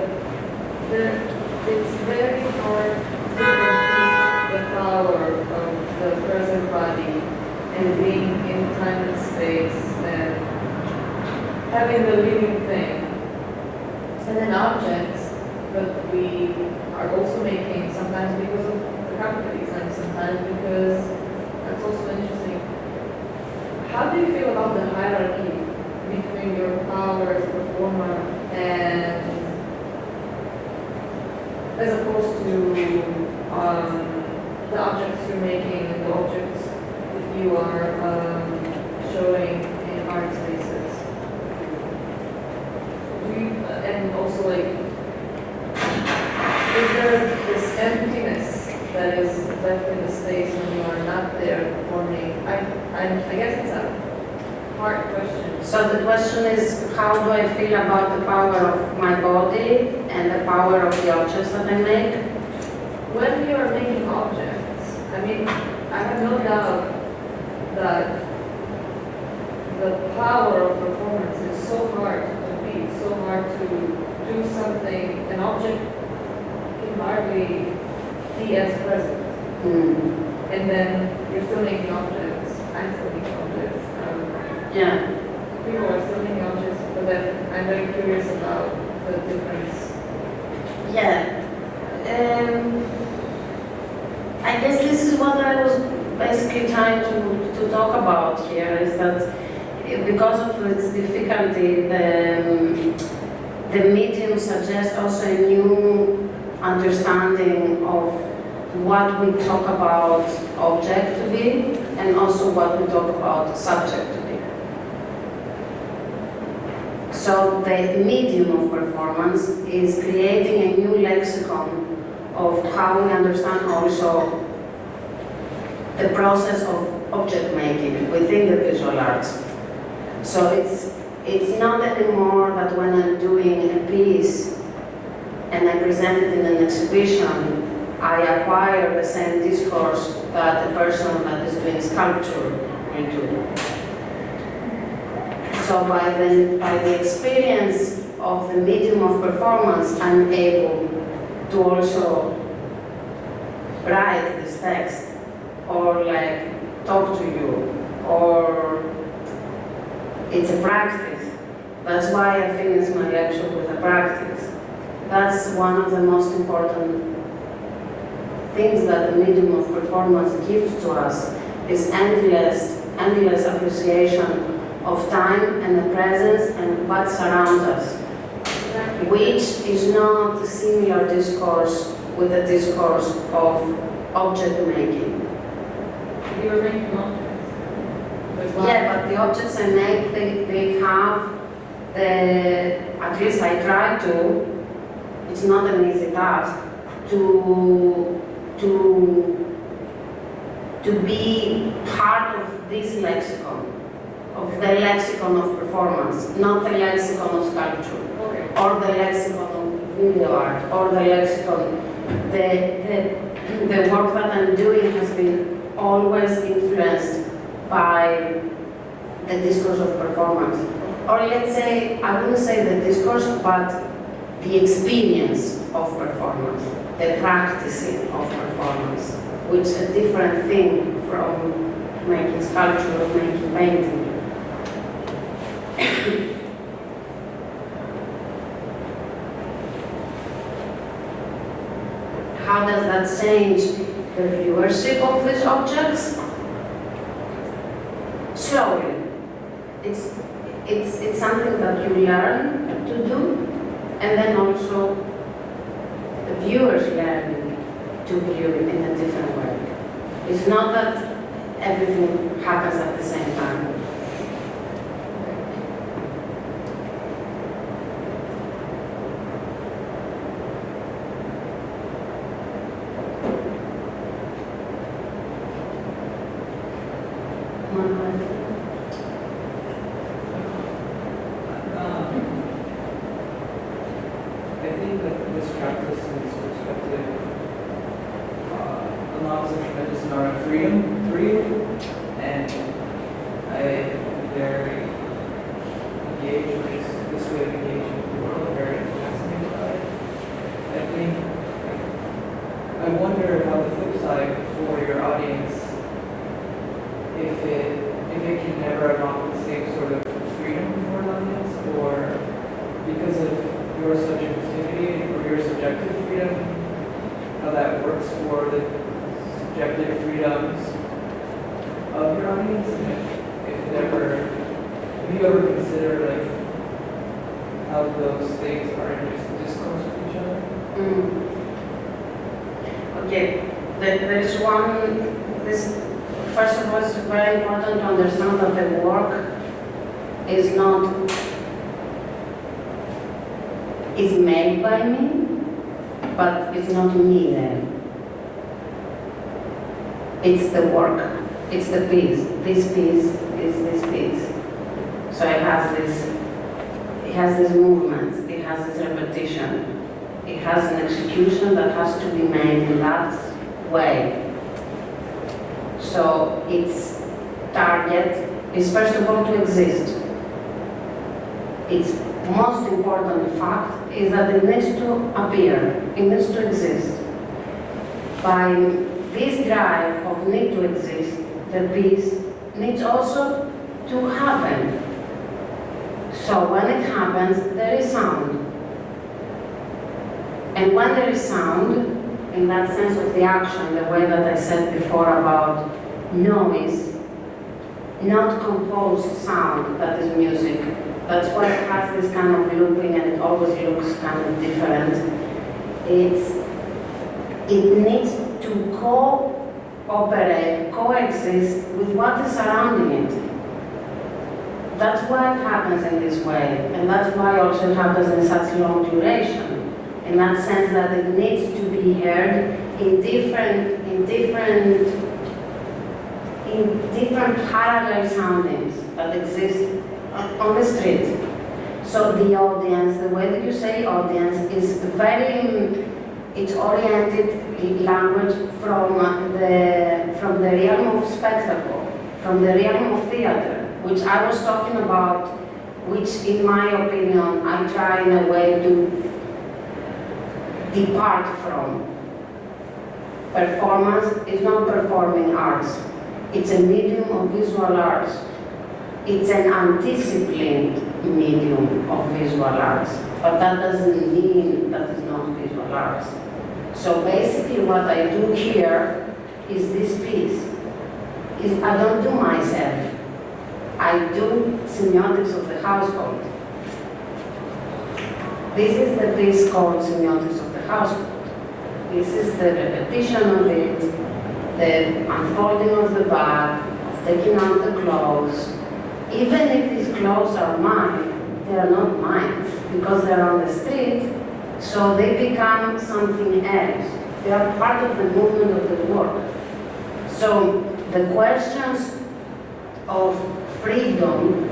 it's very hard to compete the power of the present body and being in time and space and having the living thing. And then objects that we are also making, sometimes because of the capitalism, and sometimes because that's also interesting. How do you feel about the hierarchy between your power as a performer and as opposed to the objects you're making and the objects that you are showing in art spaces? And also, like, is there this emptiness that is left in the space when you are not there performing? I guess it's a hard question. So the question is, how do I feel about the power of my body and the power of the objects that I make? When you are making objects, I mean, I have no doubt that the power of performance is so hard to compete, so hard to do something. An object can hardly be as present. And then you're still making objects. I'm still making objects. Yeah. People are still making objects, but then I'm very curious about the difference. Yeah. I guess this is what I was basically trying to talk about here, is that because of its difficulty, the medium suggests also a new understanding of what we talk about object to be, and also what we talk about subject to be. So the medium of performance is creating a new lexicon of how we understand also the process of object making within the visual arts. So it's not anymore that when I'm doing a piece and I present it in an exhibition, I acquire the same discourse that the person that is doing sculpture will do. So by the experience of the medium of performance, I'm able to also write this text, or like talk to you, or it's a practice. That's why I finish my lecture with a practice. That's one of the most important things that the medium of performance gives to us, is endless appreciation of time and the presence and what surrounds us, which is not a similar discourse with the discourse of object making. You're making objects. Yeah, but the objects I make, they have the, at least I try to, it's not an easy task, to be part of this lexicon, of the lexicon of performance, not the lexicon of sculpture, or the lexicon of video art, or the lexicon. The work that I'm doing has been always influenced by the discourse of performance. Or let's say, I wouldn't say the discourse, but the experience of performance, the practicing of performance, which is a different thing from making sculpture or making painting. How does that change the viewership of these objects? Slowly. It's something that you learn to do, and then also the viewers learn to view it in a different way. It's not that everything happens at the same time. I think that this practice and this perspective allows a tremendous amount of freedom for you, and I am very engaged with this way of engaging with the world. I'm very fascinated by it. I think, I wonder how the flip side for your audience, if it can never adopt the same sort of freedom for an audience, or because of your subjectivity or your subjective freedom, how that works for the subjective freedoms of your audience, and if you ever consider like how those things are in discourse with each other? Okay, there is first of all, it's very important to understand that the work is made by me, but it's not me then. It's the work, it's the piece. This piece is this piece. So it has these movements, it has this repetition, it has an execution that has to be made in that way. So its target is first of all to exist. Its most important fact is that it needs to appear, it needs to exist. By this drive of need to exist, the piece needs also to happen. So when it happens, there is sound. And when there is sound, in that sense of the action, the way that I said before about noise, not composed sound, that is music. That's why it has this kind of looping and it always looks kind of different. It needs to cooperate, coexist with what is surrounding it. that's why it happens in this way, and that's why also it happens in such long duration, in that sense that it needs to be heard in different parallel soundings that exist on the street. So the audience, the way that you say audience, is very, it's oriented language from the realm of spectacle, from the realm of theater, which I was talking about, which in my opinion, I try in a way to depart from. Performance is not performing arts. It's a medium of visual arts. It's an undisciplined medium of visual arts, but that doesn't mean that it's not visual arts. So basically what I do here is this piece. I don't do myself. I do semiotics of the household. This is the piece called semiotics of the household. This is the repetition of it, the unfolding of the bag, of taking out the clothes. Even if these clothes are mine, they are not mine because they're on the street, so they become something else. They are part of the movement of the work. So the questions of freedom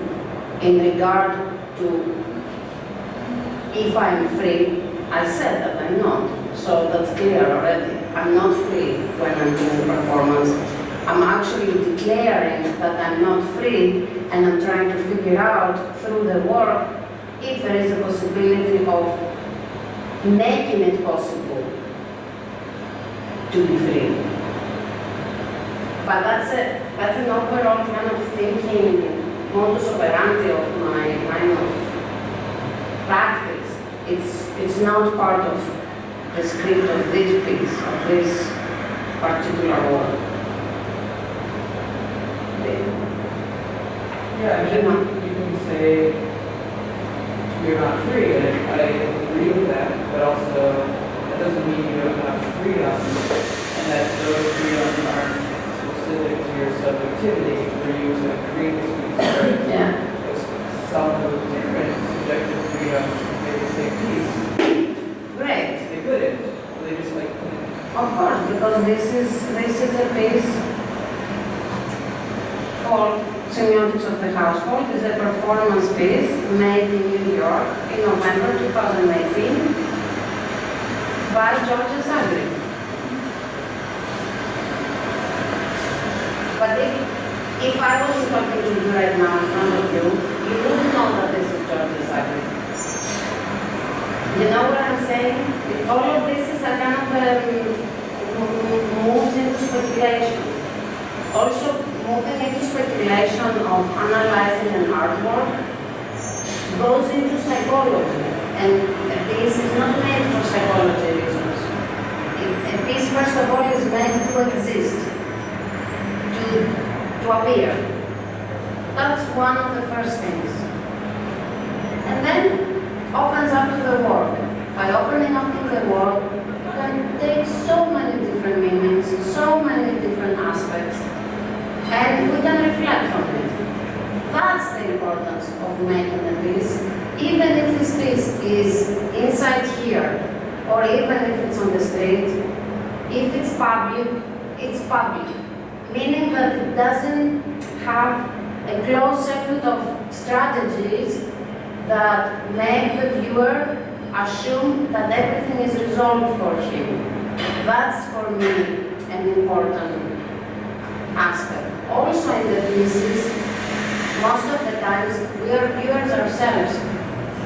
in regard to if I'm free, I said that I'm not. So that's clear already. I'm not free when I'm doing the performance. I'm actually declaring that I'm not free, and I'm trying to figure out through the work if there is a possibility of making it possible to be free. But that's an overall kind of thinking modus operandi of my kind of practice. It's not part of the script of this piece, of this particular work. Yeah, I mean, you can say you're not free, and I agree with that, but also that doesn't mean you don't have freedom, and that those freedoms aren't specific to your subjectivity for you to create this piece. Yeah. It's some of different subjective freedoms make the same piece. Great. They couldn't. They just like. Of course, because this is a piece called Semiotics of the Household. It's a performance piece made in New York in November 2018 by Sagri. But if I wasn't talking to you right now in front of you, you wouldn't know that this is Sagri. You know what I'm saying? All of this is a kind of moves into speculation. Also, moving into speculation of analyzing an artwork goes into psychology. And a piece is not made for psychology reasons. A piece, first of all, is meant to exist, to appear. That's one of the first things. And then opens up to the work. By opening up to the work, you can take so many different meanings, so many different aspects, and we can reflect on it. That's the importance of making a piece. Even if this piece is inside here, or even if it's on the street, if it's public, it's public. Meaning that it doesn't have a closed circuit of strategies that make the viewer assume that everything is resolved for him. That's, for me, an important aspect. Also in the pieces, most of the times, we are viewers ourselves,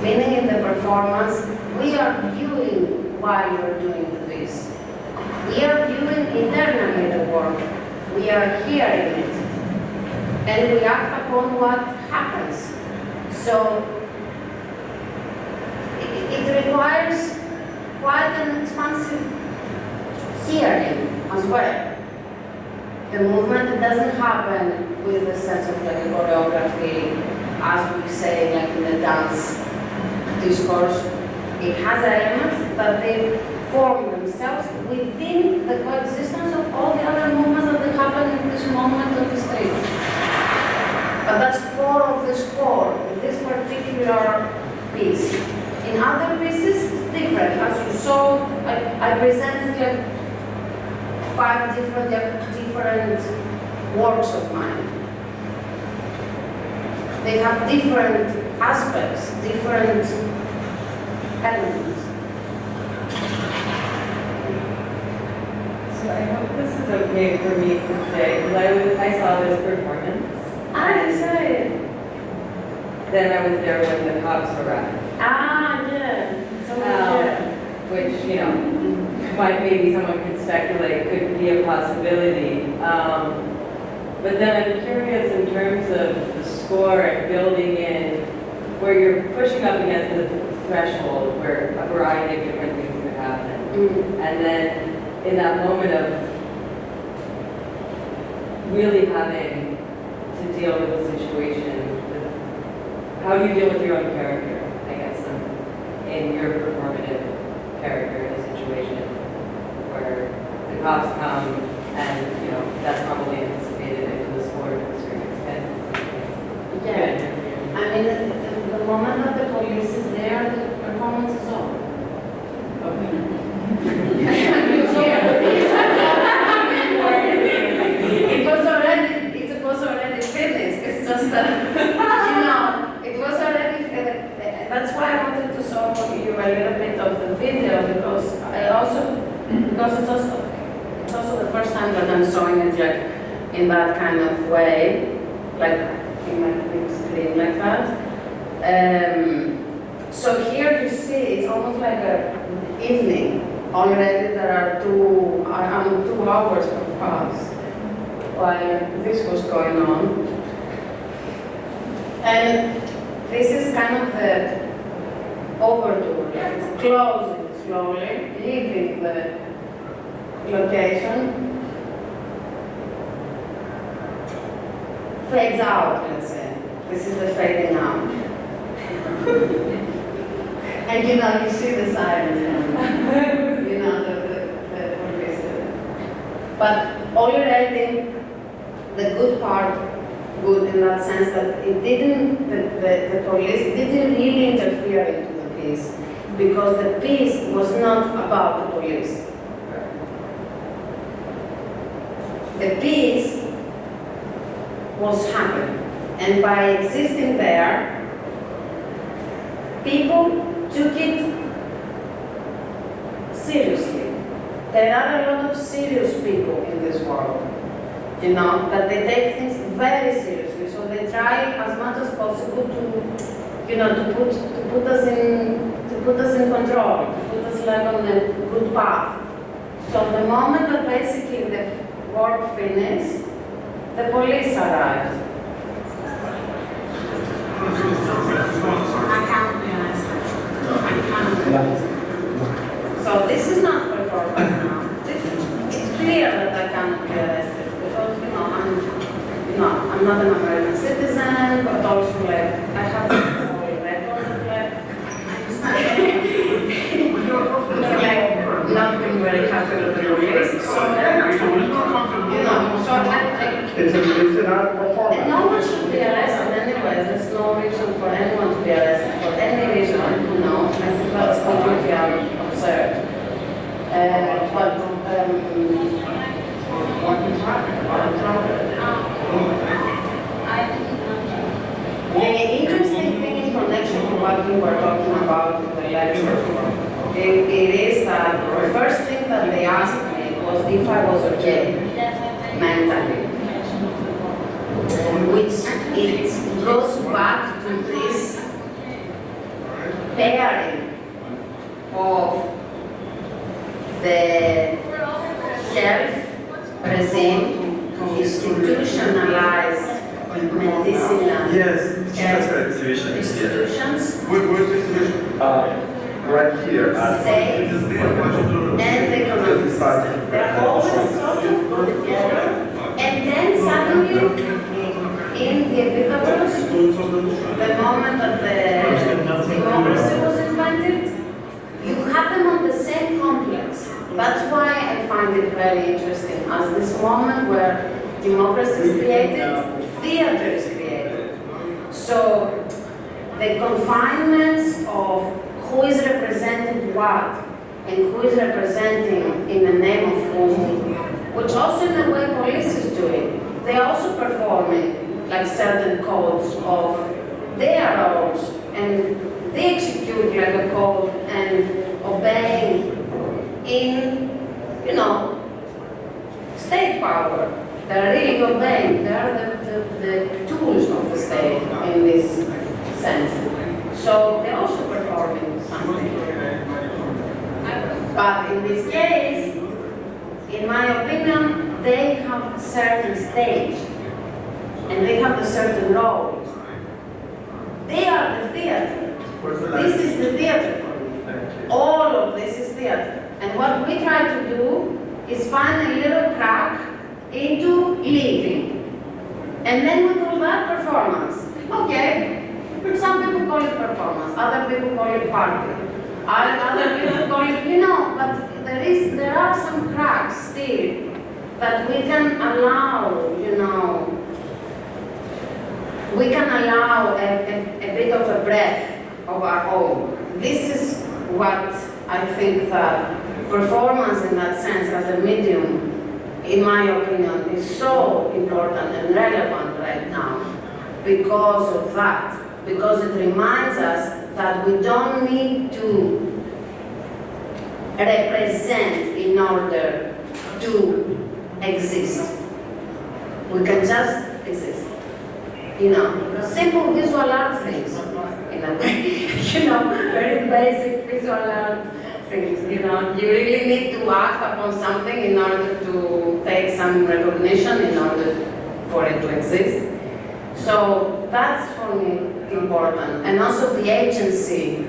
meaning in the performance, we are viewing while we're doing the piece. We are viewing internally the work. We are hearing it. And we act upon what happens. So, it requires quite an expansive hearing as well. The movement doesn't happen with a sense of like choreography, as we say, like in the dance discourse. It has elements that they form themselves within the coexistence of all the other movements that happen in this moment of the street. But that's core of the score. presented like 5 different works of mine. They have different aspects, different elements. So I hope this is okay for me to say, because I saw this performance. I say. Then I was there when the cops arrived. Yeah. So yeah. Which, you know, might maybe someone could speculate could be a possibility. But then I'm curious in terms of the score and building in, where you're pushing up against the threshold where a variety of different things could happen. And then in that moment of really having to deal with the situation, how do you deal with your own character, I guess, in your performative character in a situation where the cops come and, you know, that's probably anticipated into the score to a certain extent. Yeah. I mean, the moment that the police is there, the performance is over. It was already finished. It's just that, you know, it was already finished. That's why I wanted to show you a little bit of the video, because it's also the first time that I'm showing it like in that kind of way, like in my big screen like that. So here you see it's almost like an evening. Already there are 2 hours of past while this was going on. And this is kind of the overture. It's closing slowly, leaving the location. Fades out, let's say. This is the fading out. And you know, you see the sirens, you know, the police. But already the good part, good in that sense that it didn't, the police didn't really interfere into the piece, because the piece was not about the police. The piece was happening, and by existing there, people took it seriously. There are a lot of serious people in this world, you know, that they take things very seriously. So they try as much as possible to, you know, to put us in control, to put us like on a good path. So the moment that basically the work finished, the police arrived. I can't be honest. So this is not performance now. It's clear that I cannot be arrested because, you know, I'm not an American citizen, but also like I have a whole record of like not being very happy with the police. So you know, so it's an art performance. and no one should be arrested anyway. There's no reason for anyone to be arrested for any reason, you know. I think that's completely absurd. The interesting thing in connection to what we were talking about in the lecture, it is that the first thing that they asked me was if I was okay mentally, which it goes back to this pairing of the health regime, institutionalized medicinal institutions, Where's the exhibition? Right here. state, and the economic system. They're always sort of put together, and then suddenly, in the Epicurus, the moment that the democracy was invented, you have them on the same complex. That's why I find it very interesting. As this moment where democracy is created, theater is created. So the confinements of who is representing what and who is representing in the name of whom, which also in a way police is doing. They are also performing like certain codes of their roles, and they execute like a code and obeying in, you know, state power. They are really obeying. They are the tools of the state in this sense. So they're also performing something. But in this case, in my opinion, they have a certain stage and they have a certain role. They are the theater. This is the theater for me. All of this is theater. And what we try to do is find a little crack into living. And then we call that performance. Okay. Some people call it performance, other people call it party. Other people call it, you know, but there are some cracks still that we can allow, you know, we can allow a bit of a breath of our own. This is what I think that performance in that sense as a medium, in my opinion, is so important and relevant right now because of that. Because it reminds us that we don't need to represent in order to exist. We can just exist. You know, simple visual art things, in a way. You know, very basic visual art things. You know, you really need to act upon something in order to take some recognition, in order for it to exist. So that's for me important, and also the agency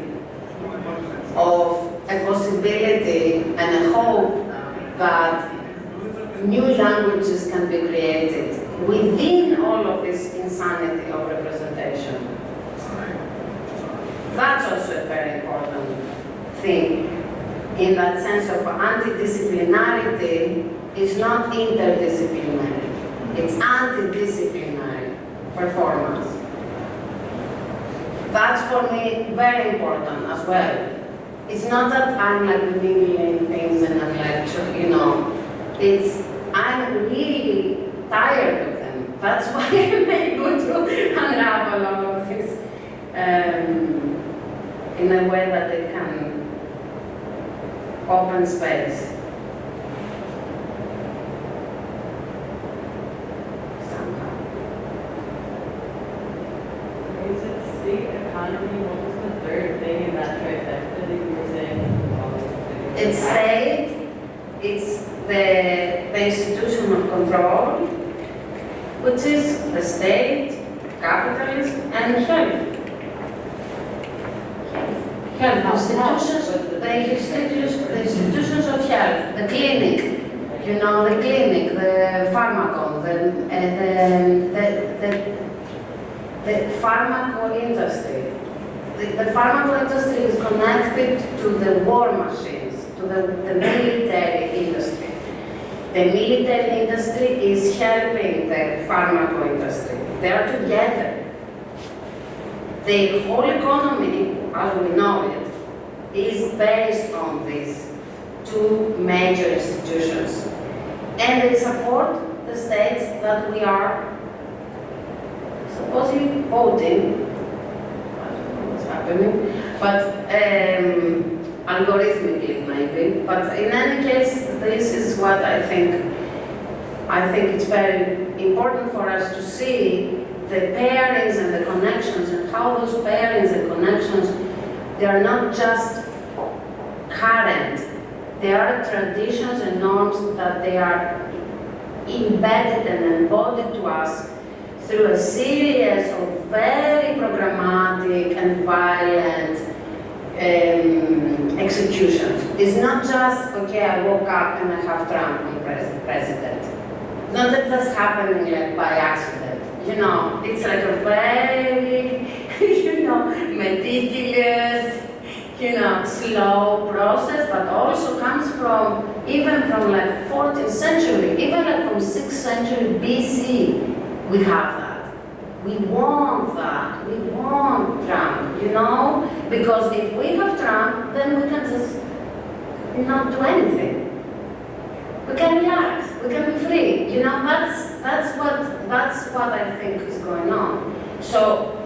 of a possibility and a hope that new languages can be created within all of this insanity of representation. That's also a very important thing, in that sense of antidisciplinarity is not interdisciplinary, it's antidisciplinary performance. That's for me very important as well. It's not that I'm like mingling things and I'm like, you know, I'm really tired of them. That's why I'm able to unravel all of this in a way that it can open space. Economy, what was the third thing in that trifecta that you were saying? It's state, it's the institution of control, which is the state, capitalism, and health. Health institutions, the institutions of health, the clinic, you know, the clinic, the pharmacon, the pharmaco industry. The pharmaco industry is connected to the war machines, to the military industry. The military industry is helping the pharmaco industry. They are together. The whole economy, as we know it, is based on these two major institutions. And they support the states that we are supposedly voting. I don't know what's happening, but algorithmically maybe. But in any case, this is what I think it's very important for us to see the pairings and the connections, and how those pairings and connections, they are not just current, they are traditions and norms that they are embedded and embodied to us through a series of very programmatic and violent executions. It's not just, okay, I woke up and I have Trump as president. It's not that that's happening like by accident. You know, it's like a very, you know, meticulous, you know, slow process, but also comes from, even from like 14th century, even like from 6th century BC, we have that. We want that. We want Trump, you know? Because if we have Trump, then we can just not do anything. We can relax, we can be free. You know, that's what I think is going on. So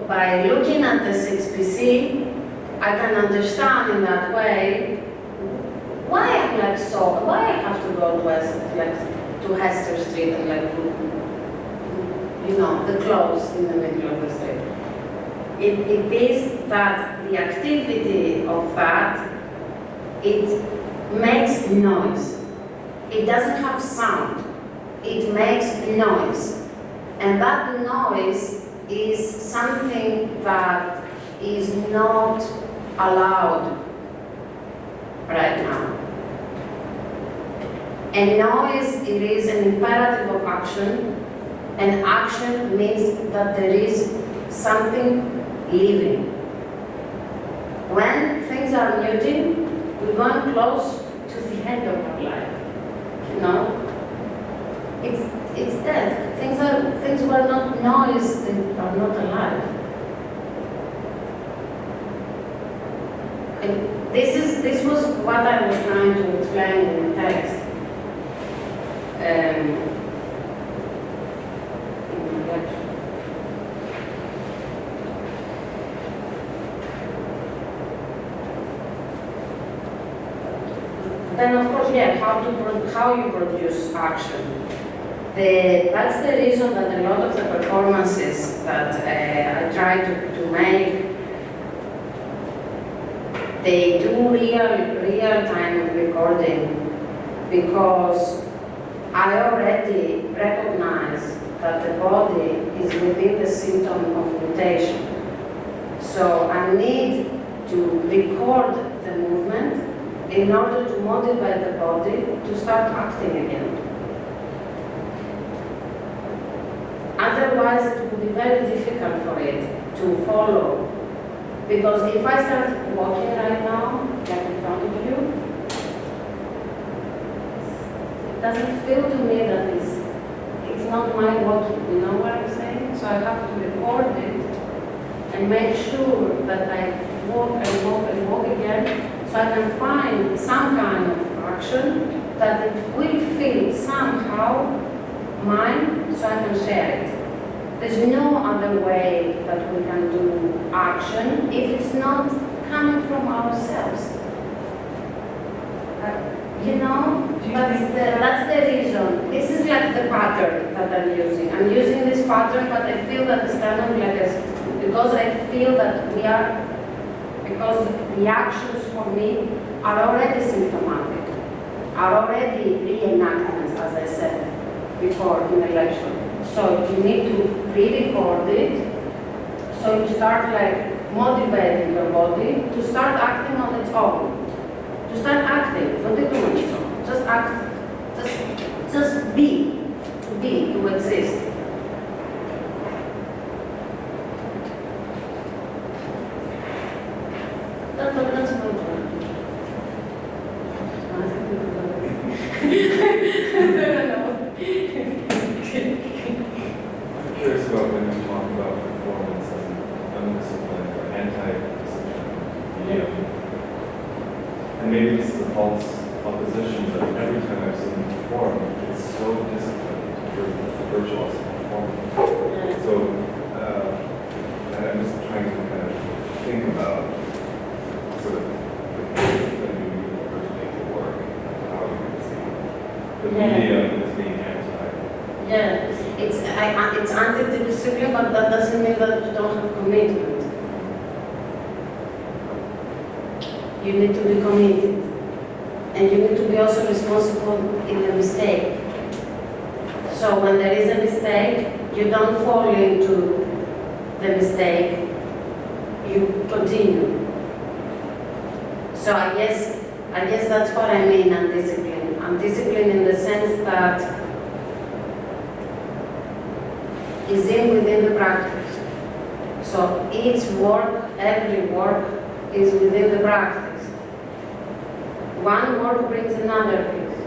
by looking at the 6PC, I can understand in that way why I'm like so, why I have to go to Hester Street and like, you know, the clothes in the middle of the street. It is that the activity of that, it makes noise. It doesn't have sound. It makes noise. And that noise is something that is not allowed right now. And noise, it is an imperative of action, and action means that there is something living. When things are muting, we're going close to the end of our life. You know, it's death. Things were not noise. They are not alive. And this was what I was trying to explain in the text. In my lecture. Then of course, yeah, how you produce action. That's the reason that a lot of the performances that I try to make, they do real-time recording, because I already recognize that the body is within the symptom of mutation. So I need to record the movement in order to motivate the body to start acting again. Otherwise, it would be very difficult for it to follow. Because if I start walking right now, like in front of you, it doesn't feel to me that it's not my walking, you know what I'm saying? So I have to record it and make sure that I walk and walk and walk again, so I can find some kind of action that it will feel somehow mine, so I can share it. There's no other way that we can do action if it's not coming from ourselves. You know, that's the reason. This is like the pattern that I'm using. I'm using this pattern, but I feel that it's kind of like because I feel that because the actions for me are already symptomatic, are already reenactments, as I said before in the lecture. So you need to pre-record it, so you start like motivating your body to start acting on its own. To start acting, don't do it on its own. Just act, just be, to exist. That's my point. I'm curious about when you talk about performance as undisciplined or anti-discipline. And maybe this is a false opposition, but every time I've seen him perform, it's so disciplined, virtuoso performance. So I'm just trying to kind of think about sort of the discipline you need in order to make it work, and how you can see the media as being anti. Yeah, it's anti-discipline, but that doesn't mean that you don't have commitment. You need to be committed. And you need to be also responsible in the mistake. So when there is a mistake, you don't fall into the mistake, you continue. So I guess that's what I mean, undisciplined. Undisciplined in the sense that is within the practice. So each work, every work is within the practice. One work brings another piece.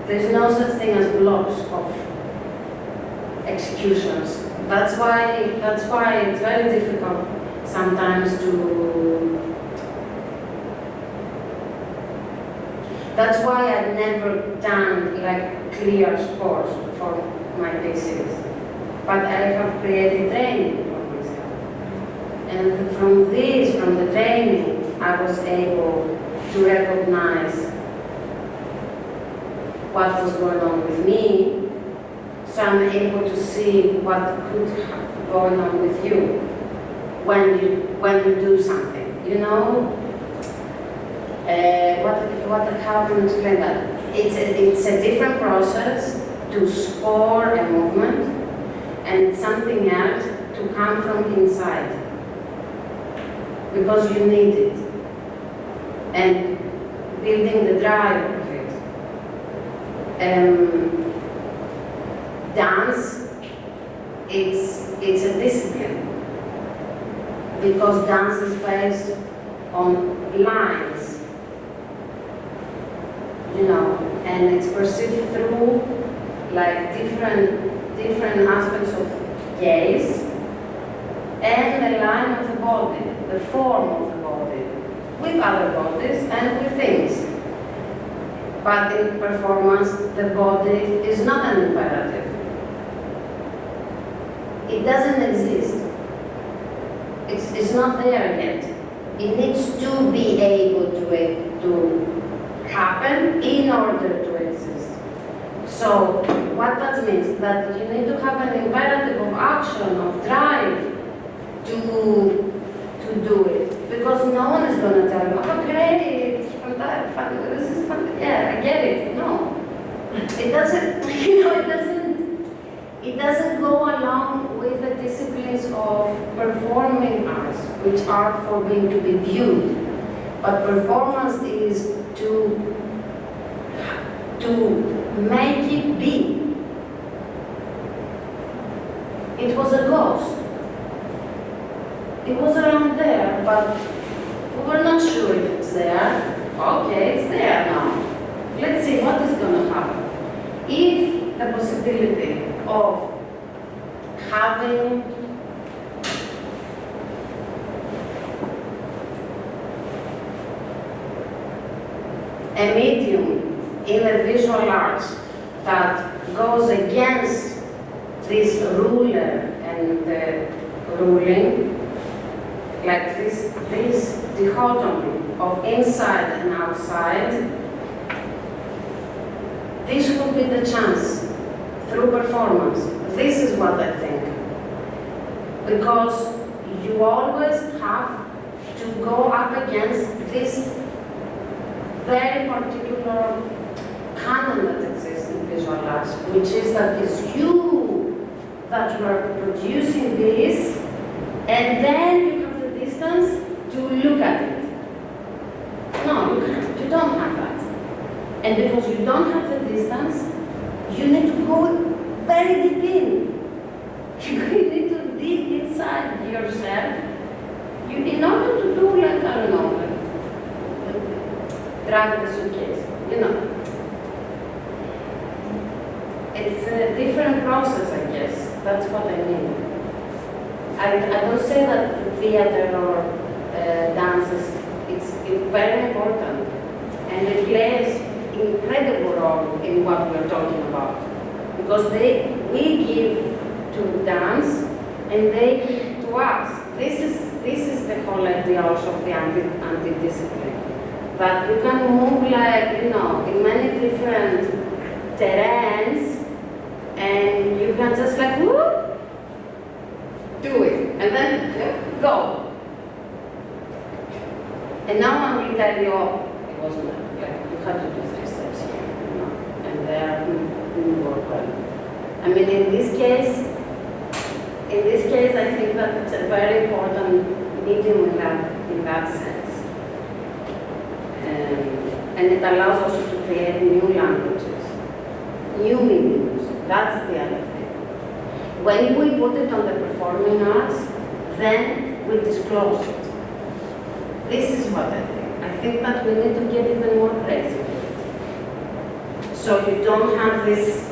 There's no such thing as blocks of executions. That's why it's very difficult sometimes to That's why I've never done like clear scores for my pieces. But I have created training for myself. And from the training, I was able to recognize what was going on with me, so I'm able to see what could be going on with you when you do something. You know, how can I explain that? It's a different process to score a movement, and it's something else to come from inside because you need it, and building the drive of it. Dance, it's a discipline because dance is based on lines, you know, and it's perceived through like different aspects of gaze and the line of the body, the form of the body, with other bodies and with things. But in performance, the body is not an imperative. It doesn't exist. It's not there yet. It needs to be able to happen in order to exist. So what that means, that you need to have an imperative of action, of drive to do it. Because no one is going to tell you, oh great, it's fantastic, this is fun. Yeah, I get it. No. It doesn't, you know, it doesn't go along with the disciplines of performing arts, which are for being to be viewed. But performance is to make it be. It was a ghost. It was around there, but we were not sure if it's there. Okay, it's there now. Let's see what is going to happen. If the possibility of having a medium in the visual arts that goes against this ruler and the ruling, like this dichotomy of inside and outside, this would be the chance through performance. This is what I think. Because you always have to go up against this very particular canon that exists in visual arts, which is that it's you that you are producing this, and then you have the distance to look at it. No, you can't. You don't have that. And because you don't have the distance, you need to go very deep in. You need to dig inside yourself. In order to do like, I don't know, like, drag the suitcase, you know. It's a different process, I guess. That's what I mean. I don't say that theater or dances, it's very important. And it plays incredible role in what we're talking about. Because we give to dance and they give to us. This is the whole idea also of the anti-discipline. That you can move like, you know, in many different terrains, and you can just like, whoop, do it, and then go. And now one will tell you, oh, it wasn't like, you had to do 3 steps here, you know, and there didn't work well. I mean, in this case, I think that it's a very important medium in that sense. And it allows us to create new languages, new mediums. That's the other thing. When we put it on the performing arts, then we disclose it. This is what I think. I think that we need to get even more crazy with it. So you don't have this,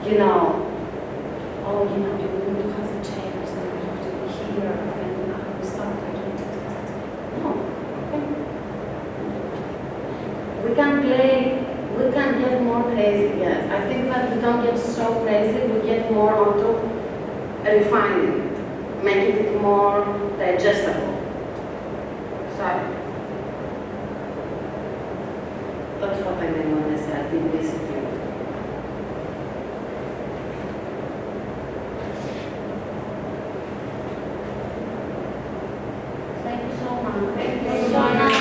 you know, oh, you know, you need to have the chairs, then we have to be here, and we start like, no. We can play crazy, yes. I think that we don't get so crazy, we get more onto refining it, making it more digestible. So that's what I mean when I said simplicity. Thank you so much. Thank you so much.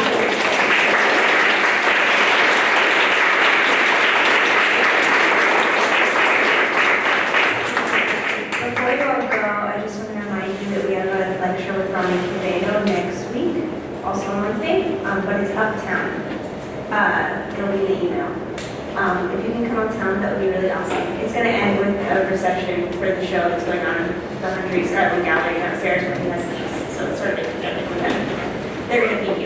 Before you all go, I just want to remind you that we have a lecture with Ronnie Cabedo next week, also on Wednesday, but it's uptown. It'll be in the email. If you can come uptown, that would be really awesome. It's going to end with a reception for the show that's going on in the Country Scotland Gallery downstairs where he has these. So it's sort of a with them. They're going to thank you.